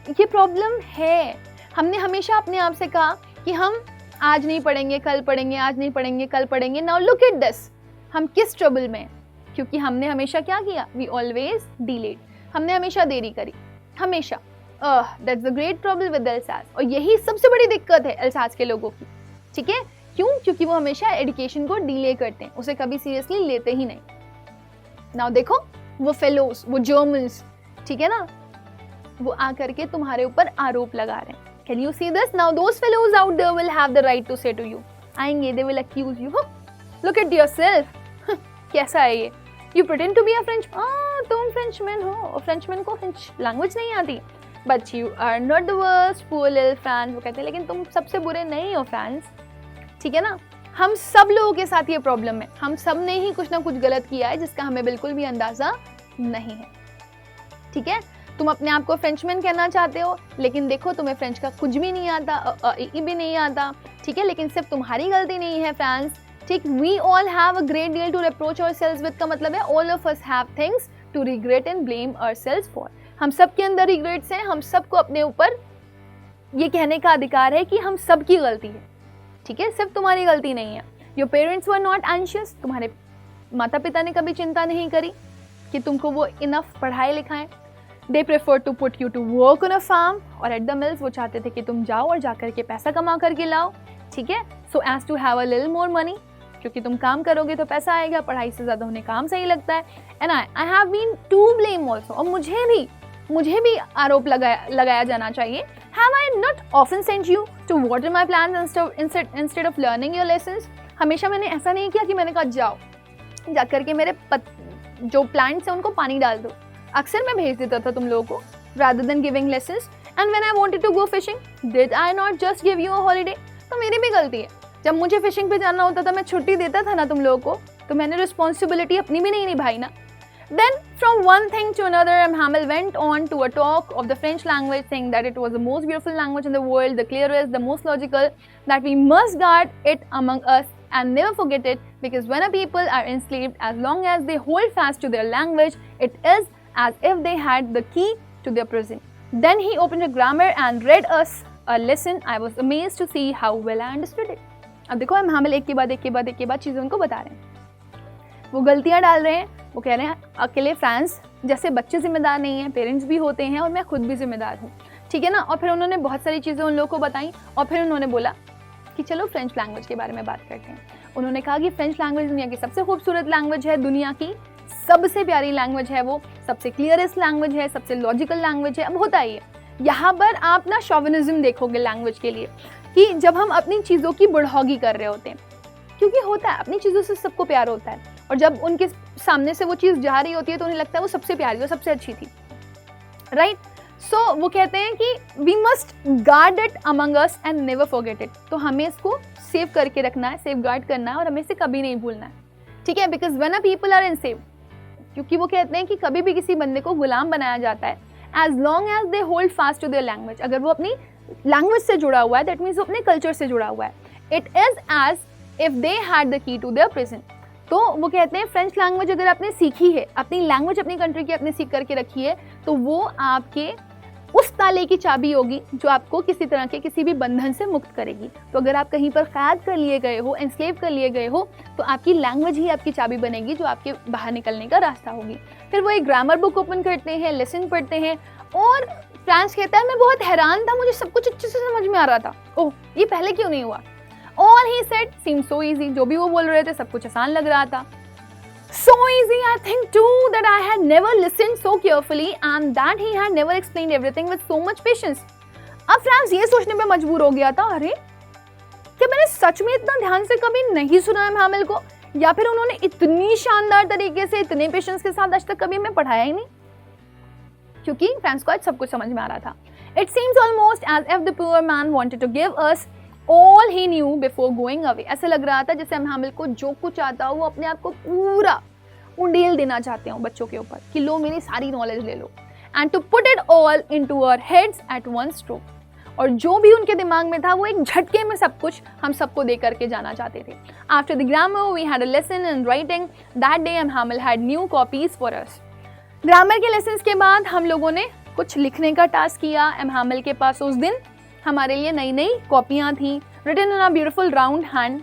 ये प्रॉब्लम है, हमने हमेशा अपने आप से कहा कि हम आज नहीं पढ़ेंगे कल पढ़ेंगे, आज नहीं पढ़ेंगे कल पढ़ेंगे। नाउ लुक एट दिस, हम किस ट्रबल में हैं, क्योंकि हमने हमेशा क्या किया, वी ऑलवेज डिलेड, हमने हमेशा देरी करी, हमेशा। That's the great trouble with Alsace, और यही सबसे बड़ी दिक्कत है एल्सास के लोगों की, ठीक है। क्यों? क्योंकि वो हमेशा एजुकेशन को डिले करते हैं, उसे कभी सीरियसली लेते ही नहीं। नाउ देखो वो फेलोज, वो जर्मन्स, ठीक है ना, वो आकर के तुम्हारे ऊपर आरोप लगा रहे हैं। Can you see this? Now those fellows out there will have the right to say to you, आएंगे, they will accuse you, look at yourself, कैसा है ये, you pretend to be a French, तुम Frenchman हो, और Frenchman को French language नहीं आती, but you are not the worst, poor little France, वो कहते हैं लेकिन तुम सबसे बुरे नहीं हो France, ठीक है ना। हम सब लोगों के साथ ये प्रॉब्लम है, हम सब ने ही कुछ ना कुछ गलत किया है जिसका हमें बिल्कुल भी अंदाजा नहीं है, ठीक है। तुम अपने आप को फ्रेंचमैन कहना चाहते हो, लेकिन देखो तुम्हें फ्रेंच का कुछ भी नहीं आता, भी नहीं आता, ठीक है, लेकिन सिर्फ तुम्हारी गलती नहीं है फ्रांस, ठीक। We all have a great deal to reproach ourselves with, का मतलब है all of us have things to regret and blame ourselves for. हम सब के अंदर रिग्रेट्स हैं, हम सबको अपने ऊपर ये कहने का अधिकार है कि हम सब की गलती है, ठीक है, सिर्फ तुम्हारी गलती नहीं है। Your parents were not anxious, तुम्हारे माता पिता ने कभी चिंता नहीं करी कि तुमको वो इनफ पढ़ाए लिखाएं। They prefer to put you to work on a farm or at the mills, वो चाहते थे कि तुम जाओ और जाकर के पैसा कमा करके लाओ, ठीक है, so as to have a little more money, क्योंकि तुम काम करोगे तो पैसा आएगा, पढ़ाई से ज़्यादा उन्हें काम सही लगता है। And I have been to blame also, और मुझे भी आरोप लगाया जाना चाहिए। Have I not often sent you to water my plants instead of learning your lessons? हमेशा मैंने ऐसा नहीं किया कि मैंने कहा जाओ जाकर के मेरे जो प्लांट्स हैं उनको पानी डाल दो, अक्सर मैं भेज देता था तुम लोगों को rather than giving lessons. And when I wanted to go fishing, did I not just give you a holiday? तो मेरी भी गलती है, जब मुझे फिशिंग पे जाना होता था मैं छुट्टी देता था ना तुम लोगों को, तो मैंने रिस्पॉन्सिबिलिटी अपनी भी नहीं निभाई ना। Then from one thing to another, Mhamel went on to a talk of the French language, saying that it was the most beautiful language in the world, the clearest, the most logical, that we must guard it among us and never forget it, because when a people are enslaved, as long as they hold fast to their language, it is as if they had the key to their prison. Then he opened a grammar and read us a lesson. I was amazed to see how well I understood it. अब देखो Mhamel एक के बाद चीज़ें उनको बता रहे हैं, वो गलतियाँ डाल रहे हैं, वो कह रहे हैं अकेले फ्रांस जैसे बच्चे जिम्मेदार नहीं हैं, पेरेंट्स भी होते हैं और मैं खुद भी जिम्मेदार हूँ, ठीक है ना। और फिर उन्होंने बहुत सारी चीज़ें उन लोगों को बताई और फिर उन्होंने बोला कि चलो फ्रेंच लैंग्वेज के बारे में बात करते हैं। उन्होंने कहा कि फ्रेंच लैंग्वेज दुनिया की सबसे खूबसूरत लैंग्वेज है, दुनिया की सबसे प्यारी लैंग्वेज है, वो सबसे क्लियरेस्ट लैंग्वेज है, सबसे लॉजिकल लैंग्वेज है। अब होता ही है, यहाँ पर आप ना शॉविनिज्म देखोगे लैंग्वेज के लिए, कि जब हम अपनी चीज़ों की बुढ़होगी कर रहे होते हैं, क्योंकि होता है अपनी चीज़ों से सबको प्यार होता है, और जब उनके सामने से वो चीज़ जा रही होती है तो उन्हें लगता है वो सबसे प्यारी और सबसे अच्छी थी, राइट। सो वो कहते हैं कि we must guard it among us and never forget it. तो हमें इसको सेव करके रखना है, सेफ गार्ड करना है, और हमें इसे कभी नहीं भूलना है, ठीक है। Because when a people are enslaved, क्योंकि वो कहते हैं कि कभी भी किसी बंदे को गुलाम बनाया जाता है as long as they hold fast to their language. अगर वो अपनी लैंग्वेज से जुड़ा हुआ है, दैट मीन्स वो अपने कल्चर से जुड़ा हुआ है। It is as if they had the key to their prison. तो वो कहते हैं फ्रेंच लैंग्वेज अगर आपने सीखी है, अपनी लैंग्वेज अपनी कंट्री की आपने सीख करके रखी है, तो वो आपके उस ताले की चाबी होगी जो आपको किसी तरह के किसी भी बंधन से मुक्त करेगी। तो अगर आप कहीं पर कैद कर लिए गए हो, एनस्लेव कर लिए गए हो, तो आपकी लैंग्वेज ही आपकी चाबी बनेगी जो आपके बाहर निकलने का रास्ता होगी। फिर वो एक ग्रामर बुक ओपन करते हैं, लेसन पढ़ते हैं, और फ्रांस कहता है मैं बहुत हैरान था, मुझे सब कुछ अच्छे से समझ में आ रहा था, ओह ये पहले क्यों नहीं हुआ। All he said seemed so easy, जो भी वो बोल रहे थे सब कुछ आसान लग रहा था। So easy, I think too, that I had never listened so carefully and that he had never explained everything with so much patience. अब फ्रांस ये सोचने पे मजबूर हो गया था, अरे क्या मैंने सच में इतना ध्यान से कभी नहीं सुना एम्हामेल को, या फिर उन्होंने इतनी शानदार तरीके से इतने पेशेंस के साथ आज तक कभी हमें पढ़ाया ही नहीं, क्योंकि फ्रांस को आज सब कुछ समझ में आ रहा था। It seems almost as if the poor man wanted to give us all he knew before going away. ऐसा लग रहा था जैसे एम्हामेल को जो कुछ आता हो वो अपने आप को पूरा उंडेल देना चाहते हो बच्चों के ऊपर, कि लो मेरी सारी नॉलेज ले लो, and to put it all into our heads at one stroke. और जो भी उनके दिमाग में था वो एक झटके में सब कुछ हम सबको दे करके जाना चाहते थे। After the grammar we had a lesson in writing. That day एम्हामेल had new copies for us. Grammar के लेसन्स के बाद हम लोगों ने कुछ लिखने का टास्क किया। एम्हामेल के पास उस दिन हमारे लिए नई नई कॉपियाँ थी, written in a beautiful round hand.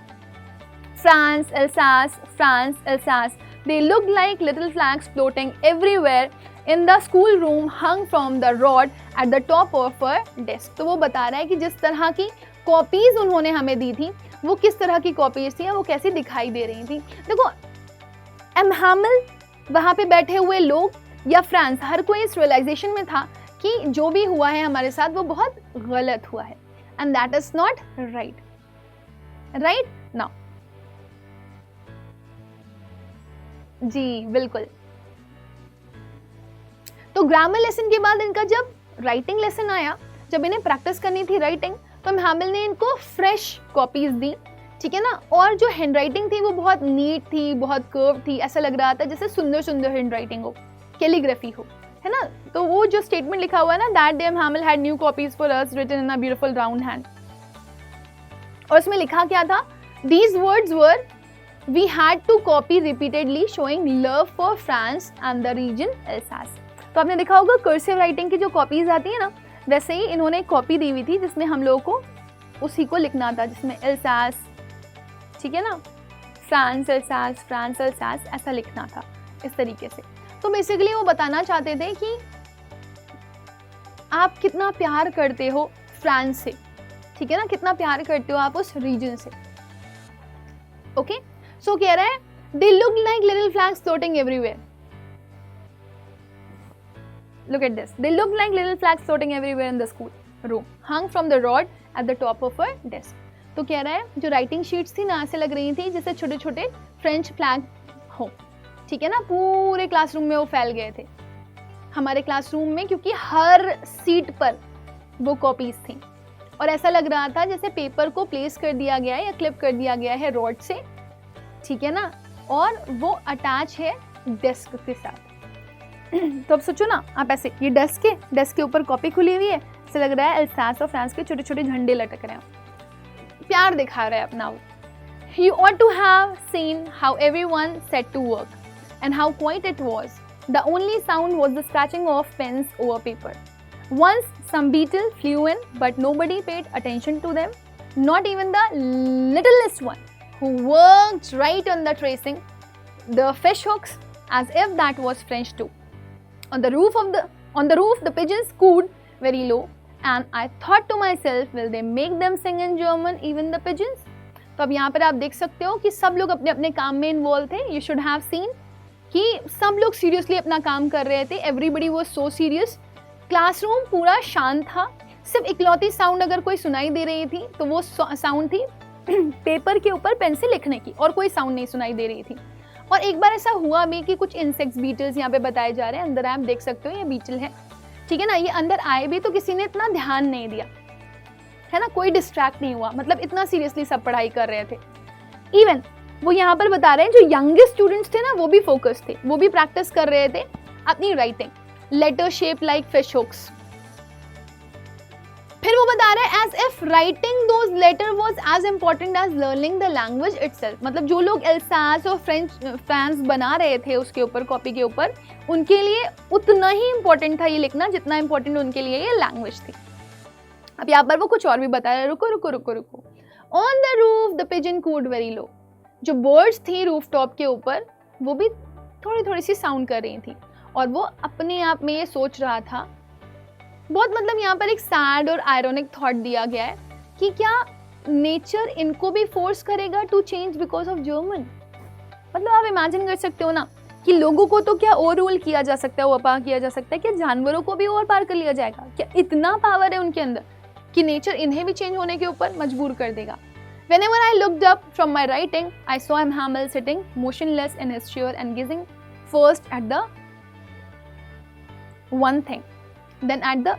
France, Alsace, France, Alsace. They looked like little flags floating everywhere in the school room hung from the rod at the top of her desk. तो वो बता रहा है कि जिस तरह की copies उन्होंने हमें दी थी वो किस तरह की कॉपीज थी, वो कैसी दिखाई दे रही थी। देखो एम्हामेल, वहाँ पे बैठे हुए लोग या फ्रांस, हर कोई इस रियलाइजेशन में था कि जो भी हुआ है हमारे साथ वो बहुत गलत हुआ है, and that is not right. Right now जी बिल्कुल। तो ग्रामर लेसन के बाद इनका जब राइटिंग लेसन आया, जब इन्हें प्रैक्टिस करनी थी राइटिंग, तो एम्हामेल ने इनको फ्रेश कॉपीज दी, ठीक है ना। और जो हैंड राइटिंग थी वो बहुत नीट थी, बहुत कर्व थी, ऐसा लग रहा था जैसे सुंदर सुंदर हैंड राइटिंग हो, कैलीग्राफी हो, है ना। तो वो जो स्टेटमेंट लिखा हुआ है ना, that day M Hamel had new copies for us written in a beautiful round hand, और उसमें लिखा क्या था, these words were we had to copy repeatedly showing love for France and the region Alsace. तो आपने देखा होगा कर्सिव राइटिंग की जो कॉपीज आती है ना, वैसे ही इन्होंने एक कॉपी दी हुई थी जिसमें हम लोगों को उसी को लिखना था, जिसमें एल्सास, ठीक है ना, फ्रांस एल्सास, फ्रांस एल्सास, ऐसा लिखना था इस तरीके से। तो बेसिकली वो बताना चाहते थे कि आप कितना प्यार करते हो फ्रांस से, ठीक है ना, कितना प्यार करते हो आप उस रीजन से। ओके, सो कह रहा है they look like little flags floating everywhere. Look at this. They look like little flags floating everywhere in the school room, hung from the rod at the top of her desk. तो कह रहा है जो writing sheets थी ना, ऐसे लग रही थी जैसे छोटे छोटे फ्रेंच फ्लैग हो, ठीक है ना, पूरे क्लासरूम में वो फैल गए थे हमारे क्लासरूम में, क्योंकि हर सीट पर वो कॉपीज थी। और ऐसा लग रहा था जैसे पेपर को प्लेस कर दिया गया है या क्लिप कर दिया गया है रॉड से, ठीक है ना, और वो अटैच है डेस्क के साथ। तो अब सोचो ना आप, ऐसे ये डेस्क के ऊपर कॉपी खुली हुई है, ऐसे लग रहा है एल्सास और फ्रांस के छोटे छोटे झंडे लटक रहे हैं, प्यार दिखा रहा है अपना वो। You ought to have seen how everyone set to work and how quiet it was. The only sound was the scratching of pens over paper. Once some beetle flew in, but nobody paid attention to them, not even the littlest one, who worked right on the tracing the fish hooks as if that was French too. On the roof the pigeons cooed very low, and I thought to myself, will they make them sing in German, even the pigeons? तो अब यहाँ पर आप देख सकते हो कि सब लोग अपने अपने काम में इन्वॉल्व थे. You should have seen कि सब लोग सीरियसली अपना काम कर रहे थे. Everybody was so serious. Classroom पूरा शांत था. सिर्फ इकलौती साउंड अगर कोई सुनाई दे रही थी तो वो साउंड थी पेपर के ऊपर पेन से लिखने की, और कोई साउंड नहीं सुनाई दे रही थी. और एक बार ऐसा हुआ भी कि कुछ इंसेक्ट्स, बीटल्स यहाँ पे बताए जा रहे हैं. अंदर आप देख सकते हो ये बीटल है, ठीक है ना. ये अंदर आए भी तो किसी ने इतना ध्यान नहीं दिया, है ना. कोई डिस्ट्रैक्ट नहीं हुआ, मतलब इतना सीरियसली सब पढ़ाई कर रहे थे. इवन वो यहाँ पर बता रहे हैं जो यंगेस्ट स्टूडेंट्स थे ना, वो भी फोकस थे, वो भी प्रैक्टिस कर रहे थे अपनी writing. Letter shape like fish hooks. फिर वो बता रहे हैं as if writing those letter was as important as learning the language itself. मतलब जो लोग एल्सास और फ्रेंच फैंस बना रहे थे उसके ऊपर, कॉपी के ऊपर, उनके लिए उतना ही इम्पोर्टेंट था ये लिखना जितना इम्पोर्टेंट उनके लिए ये लैंग्वेज थी. अब यहाँ पर वो कुछ और भी बता रहे. रुको रुको रुको रुको. On the roof the pigeon could very low. जो बर्ड्स थी रूफ टॉप के ऊपर वो भी थोड़ी थोड़ी सी साउंड कर रही थी, और वो अपने आप में ये सोच रहा था. बहुत मतलब यहाँ पर एक सैड और आयरोनिक थॉट दिया गया है कि क्या नेचर इनको भी फोर्स करेगा to change because of German. मतलब आप इमेजिन कर सकते हो ना कि लोगों को तो क्या ओवर रूल किया जा सकता है, ओवर पार किया जा सकता है, क्या जानवरों को भी ओवर पार कर लिया जाएगा? क्या इतना पावर है उनके अंदर कि नेचर इन्हें भी चेंज होने के ऊपर मजबूर कर देगा? Whenever I looked up from my writing, I saw him Hamel sitting motionless in his chair and gazing first at the one thing, then at the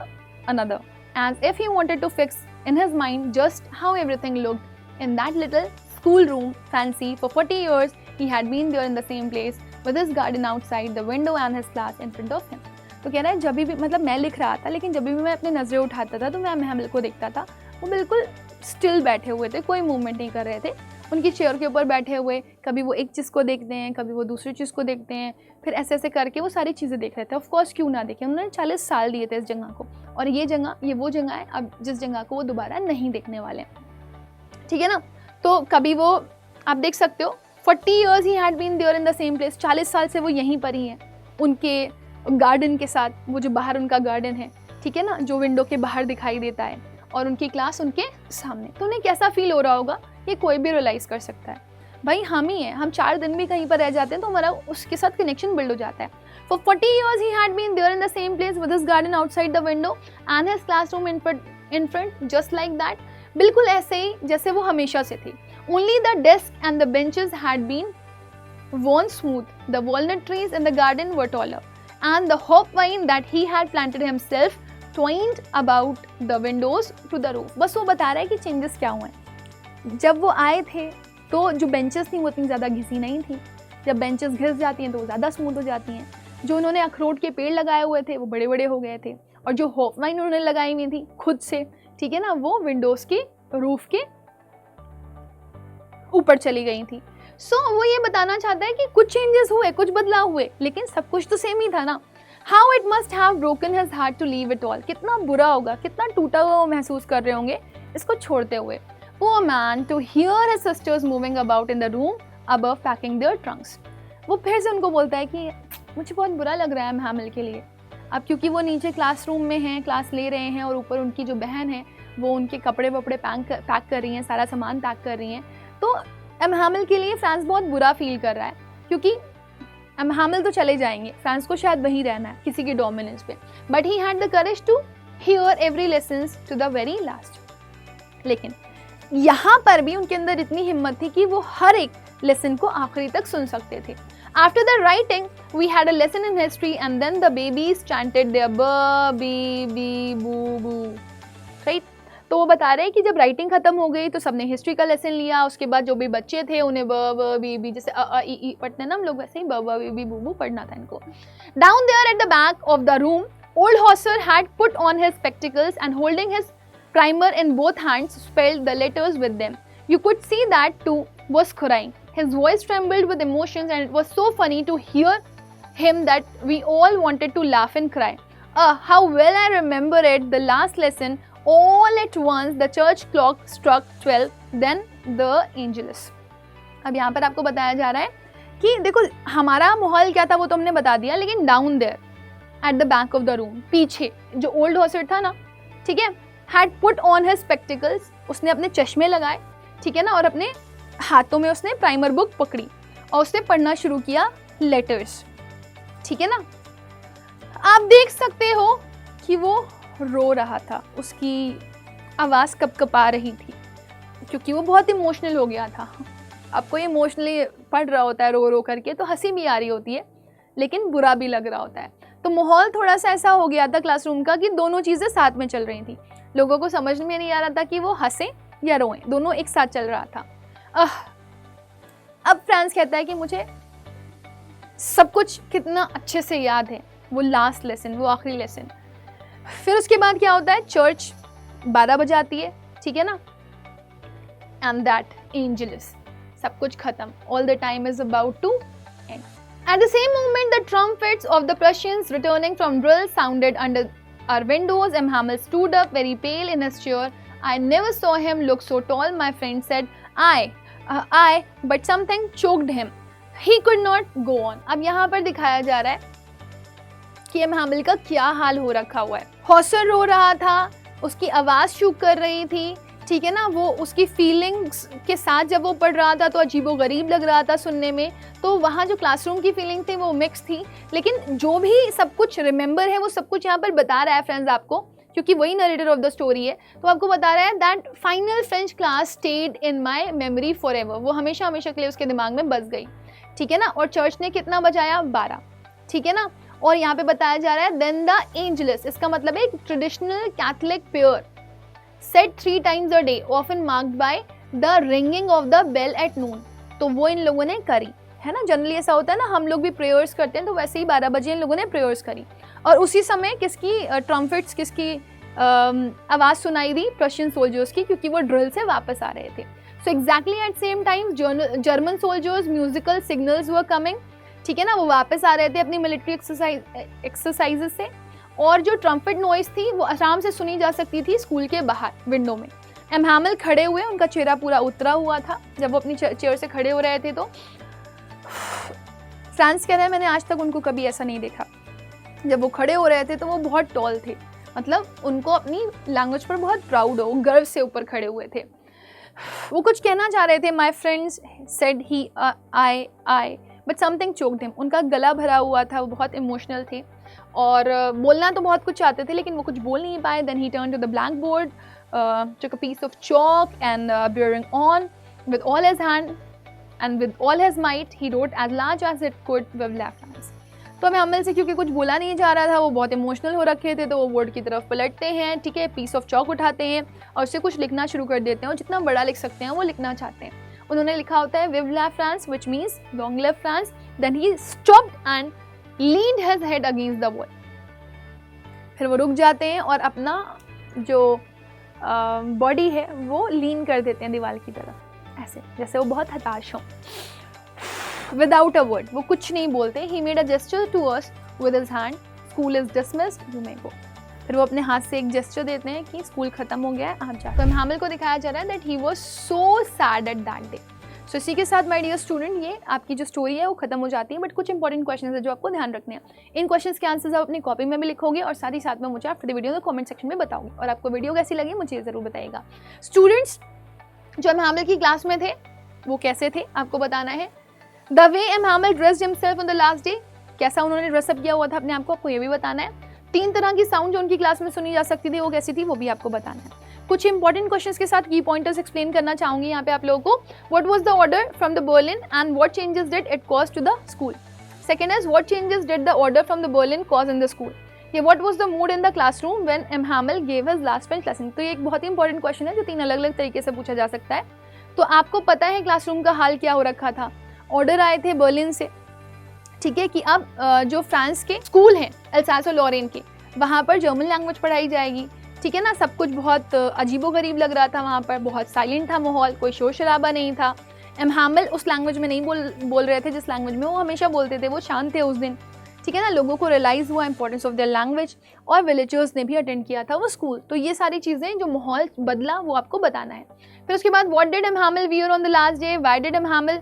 another, as if he wanted to fix in his mind just how everything looked in that little schoolroom. Fancy, for 40 years he had been there in the same place with his garden outside the window and his class in front of him. तो कह रहा है जब भी मतलब मैं लिख रहा था, लेकिन जब भी मैं अपनी नज़रें उठाता था तो मैं हैमल को देखता था, वो बिल्कुल स्टिल बैठे हुए थे, कोई मूवमेंट नहीं कर रहे थे. उनकी चेयर के ऊपर बैठे हुए, कभी वो एक चीज़ को देखते हैं, कभी वो दूसरी चीज़ को देखते हैं, फिर ऐसे ऐसे करके वो सारी चीज़ें देख रहे थे. ऑफ कोर्स क्यों ना देखें, उन्होंने 40 साल दिए थे इस जगह को, और ये वो जगह है अब जिस जगह को वो दोबारा नहीं देखने वाले हैं, ठीक है ना. तो कभी वो आप देख सकते हो 40 years he had been there in the same place. 40 साल से वो यहीं पर ही हैं उनके गार्डन के साथ, वो जो बाहर उनका गार्डन है, ठीक है ना, जो विंडो के बाहर दिखाई देता है, और उनकी क्लास उनके सामने. तो उन्हें कैसा फील हो रहा होगा ये कोई भी रियलाइज़ कर सकता है. भाई हम ही हैं, हम 4 दिन भी कहीं पर रह जाते हैं तो हमारा उसके साथ कनेक्शन बिल्ड हो जाता है. For 40 years he had been there in the same place with his garden outside the window and his classroom in front, just like that. बिल्कुल ऐसे ही जैसे वो हमेशा से थी. Only the desk and the benches had been worn smooth. The walnut trees in the garden were taller, and the hop vine that he had planted himself twined about the windows to the roof. बस वो बता रहा है कि changes क्या हुए हैं. जब वो आए थे तो जो बेंचेस थी वो इतनी ज़्यादा घिसी नहीं थी. जब बेंचेस घिस जाती हैं तो वो ज़्यादा स्मूथ हो जाती हैं. जो उन्होंने अखरोट के पेड़ लगाए हुए थे वो बड़े बड़े हो गए थे, और जो हॉप वाइन उन्होंने लगाई हुई थी खुद से, ठीक है ना, वो विंडोज़ के रूफ के ऊपर चली गई थी. सो वो ये बताना चाहता है कि कुछ चेंजेस हुए, कुछ बदलाव हुए, लेकिन सब कुछ तो सेम ही था ना. How it must have broken his heart to leave it all. कितना बुरा होगा, कितना टूटा हुआ वो महसूस कर रहे होंगे इसको छोड़ते हुए. Poor man, to hear his sisters moving about in the room above packing their trunks. वो फिर से उनको बोलता है कि मुझे बहुत बुरा लग रहा है हैमल के लिए. अब क्योंकि वो नीचे क्लासरूम में हैं, क्लास ले रहे हैं, और ऊपर उनकी जो बहन है वो उनके कपड़े वपड़े पैक कर रही हैं, सारा सामान पैक कर रही हैं. तो हैमल के लिए फ्रांस बहुत बुरा फील कर रहा है, क्योंकि हैमल तो चले जाएंगे, फ्रांस को शायद वहीं रहना है किसी के डोमिनेंस पे. But he had the courage to hear every lesson to the very last. लेकिन यहाँ पर भी उनके अंदर इतनी हिम्मत थी कि वो हर एक लेसन को आखिरी तक सुन सकते थे. After the writing we had a lesson in history and then the babies chanted their ba be bi bo bu. Right. तो वो बता रहे हैं कि जब राइटिंग खत्म हो गई तो सबने हिस्ट्री का लेसन लिया. उसके बाद जो भी बच्चे थे उन्हें ब ब बी बी, जैसे अ ई पढ़ते हैं ना हम लोग, वैसे ही ब ब बी बी बू बू पढ़ना था इनको. Down there at the back of the room old Hauser had put on his spectacles and holding his primer in both hands spelled the letters with them. You could see that too was crying. His voice trembled with emotions and it was so funny to hear him that we all wanted to laugh and cry. How well I remember it, the last lesson, all at once the church clock struck 12, then the Angelus. अब यहाँ पर आपको बताया जा रहा है कि देखो हमारा माहौल क्या था वो तो हमने बता दिया, लेकिन down there at the back of the room, पीछे जो ओल्ड हॉस्टल था ना, ठीक है, had put on his spectacles, उसने अपने चश्मे लगाए, ठीक है ना, और अपने हाथों में उसने प्राइमर बुक पकड़ी और उसने पढ़ना शुरू किया लेटर्स, ठीक है ना। आप देख सकते हो कि वो रो रहा था, उसकी आवाज़ कपकपा रही थी क्योंकि वो बहुत इमोशनल हो गया था। आपको इमोशनली पढ़ रहा होता है रो रो करके तो हंसी भी आ रही होती है लेकिन बुरा भी लग रहा होता है। तो माहौल थोड़ा सा ऐसा हो गया था क्लासरूम का कि दोनों चीज़ें साथ में चल रही थी, लोगों को समझ में नहीं आ रहा था कि वो हंसें या रोएं, दोनों एक साथ चल रहा था। अब फ्रांस कहता है कि मुझे सब कुछ कितना अच्छे से याद है, वो लास्ट लेसन, वो आखिरी लेसन। फिर उसके बाद क्या होता है, चर्च 12 बजे आती है, ठीक है ना, एंड दैट एंजल्स, सब कुछ खत्म, all the time is about to end. At the same moment, the trumpets of the Prussians returning from drill sounded under our windows. M. Hamel stood up, very pale in his chair. I never saw him look so tall, my friend said. But something choked him. He could not go on. अब यहाँ पर दिखाया जा रहा है कि M हैमिल का क्या हाल हो रखा हुआ है। हॉसर रो रहा था, उसकी आवाज़ चूक कर रही थी, ठीक है ना, वो उसकी फीलिंग्स के साथ जब वो पढ़ रहा था तो अजीबोगरीब लग रहा था सुनने में। तो वहाँ जो क्लासरूम की फीलिंग थी वो मिक्स थी, लेकिन जो भी सब कुछ रिमेंबर है वो सब कुछ यहाँ पर बता रहा है फ्रेंड्स आपको, क्योंकि वही नरेटर ऑफ द स्टोरी है। तो आपको बता रहा है that final French class stayed in my memory for ever, वो हमेशा हमेशा के लिए उसके दिमाग में बस गई, ठीक है ना। और चर्च ने कितना बजाया, 12, ठीक है ना। और यहाँ पे बताया जा रहा है देन द एंजल्स, इसका मतलब है traditional Catholic prayer said 3 times a day, often marked by the ringing of the bell at noon। तो वो इन लोगों ने करी, है ना। जनरली ऐसा होता है ना, हम लोग भी प्रेयर्स करते हैं, तो वैसे ही 12 बजे इन लोगों ने प्रेयर्स करी। और उसी समय किसकी ट्रम्पेट्स, किसकी आवाज़ सुनाई दी, प्रशियन सोल्जर्स की, क्योंकि वो ड्रिल से वापस आ रहे थे। So exactly at same time German soldiers musical signals were coming, ठीक है ना, वो वापस आ रहे थे अपनी मिलिट्री एक्सरसाइजेज से। और जो ट्रम्पेट नॉइस थी वो आराम से सुनी जा सकती थी स्कूल के बाहर विंडो में। एम हैमिल खड़े हुए, उनका चेहरा पूरा उतरा हुआ था जब वो अपनी चेयर से खड़े हो रहे थे। तो फ्रांस कह रहा है मैंने आज तक उनको कभी ऐसा नहीं देखा। जब वो खड़े हो रहे थे तो वो बहुत टॉल थे, मतलब उनको अपनी लैंग्वेज पर बहुत प्राउड हो, गर्व से ऊपर खड़े हुए थे। वो कुछ कहना चाह रहे थे, my friends said he I but something choked him, उनका गला भरा हुआ था, वो बहुत इमोशनल थे और बोलना तो बहुत कुछ चाहते थे लेकिन वो कुछ बोल नहीं पाए। Then he turn to the black board, took a piece of chalk and bearing on with all his hand and with all his might he wrote as large as it could with left hands। तो हमें हैमिल से क्योंकि कुछ बोला नहीं जा रहा था, वो बहुत इमोशनल हो रखे थे, तो वो बोर्ड की तरफ पलटते हैं, ठीक है, पीस ऑफ चॉक उठाते हैं और उससे कुछ लिखना शुरू कर देते हैं और जितना बड़ा लिख सकते हैं वो लिखना चाहते हैं। उन्होंने लिखा होता है vive la France which means long live France. Then he stopped and leaned his head against the wall, फिर वो रुक जाते हैं और अपना जो बॉडी है वो लीन कर देते हैं दीवार की तरफ, ऐसे जैसे वो बहुत हताश हो। विदाउट अ वर्ड, वो कुछ नहीं बोलते। He made a gesture to us with his hand, school is dismissed, you may go. फिर वो अपने हाथ से एक जेस्चर देते हैं कि स्कूल खत्म हो गया है, आप जाओ। तो हैमिल को दिखाया जा रहा है that he was so sad at that day. So इसी के साथ माय डियर स्टूडेंट ये आपकी जो स्टोरी है वो खत्म हो जाती है, बट कुछ इंपॉर्टेंट क्वेश्चंस है जो आपको ध्यान रखने हैं। इन क्वेश्चंस के आंसर्स आप अपनी कॉपी में भी लिखोगे और साथ ही साथ में मुझे after the video comment section में बताओगे। और आपको वीडियो कैसी लगी मुझे ज़रूर बताइएगा। स्टूडेंट्स जो एम हैमिल की क्लास में थे वो कैसे थे आपको बताना है। The way M Hamel dressed himself on the last day, कैसा उन्होंने ड्रेसअप किया हुआ था अपने आप को, आपको ये भी बताना है। 3 तरह की साउंड जो उनकी क्लास में सुनी जा सकती थी वो कैसी थी वो भी आपको बताना है। कुछ इंपॉर्टेंट क्वेश्चंस के साथ की पॉइंटर्स एक्सप्लेन करना चाहूंगी यहाँ पे आप लोगों को। What was the order from the Berlin and what changes did it cause to the school. Second is what changes did the order from the Berlin cause in the school. ये what was the mood in the classroom when M Hamel gave his last French lesson. तो ये एक बहुत ही important question है जो 3 अलग अलग तरीके से पूछा जा सकता है। तो आपको पता है क्लासरूम का हाल क्या हो रखा था, ऑर्डर आए थे बर्लिन से, ठीक है, कि अब जो फ्रांस के स्कूल हैं एल्सास और लॉरेन के, वहाँ पर जर्मन लैंग्वेज पढ़ाई जाएगी, ठीक है ना। सब कुछ बहुत अजीबोगरीब लग रहा था, वहाँ पर बहुत साइलेंट था माहौल, कोई शोर शराबा नहीं था। एम हैमिल उस लैंग्वेज में नहीं बोल रहे थे जिस लैंग्वेज में वो हमेशा बोलते थे, वो शांत थे उस दिन, ठीक है ना। लोगों को रियलाइज़ हुआ इंपॉर्टेंस ऑफ देयर लैंग्वेज और विलेजर्स ने भी अटेंड किया था वो स्कूल। तो ये सारी चीज़ें जो माहौल बदला वो आपको बताना है। फिर उसके बाद what did M Hamel wear on the last day, why did M Hamel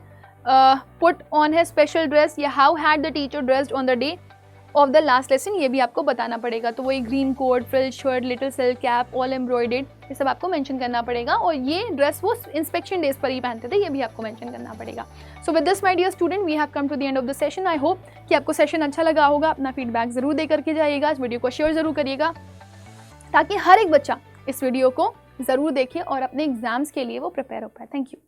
put on his special dress, या how had the teacher dressed on the day of the last lesson ये भी आपको बताना पड़ेगा। तो वही green coat, frill shirt, little silk cap, all embroidered, ये सब आपको मेंशन करना पड़ेगा। और ये ड्रेस वो इंस्पेक्शन डेज पर ही पहनते थे, ये भी आपको मेंशन करना पड़ेगा। So with this my dear student we have come to the end of the session. I hope कि आपको सेशन अच्छा लगा होगा। अपना फीडबैक ज़रूर दे करके जाइएगा, इस वीडियो को शेयर ज़रूर करिएगा ताकि हर एक बच्चा इस वीडियो को ज़रूर देखे और अपने एग्जाम्स के लिए वो प्रिपेयर हो पाए। Thank you.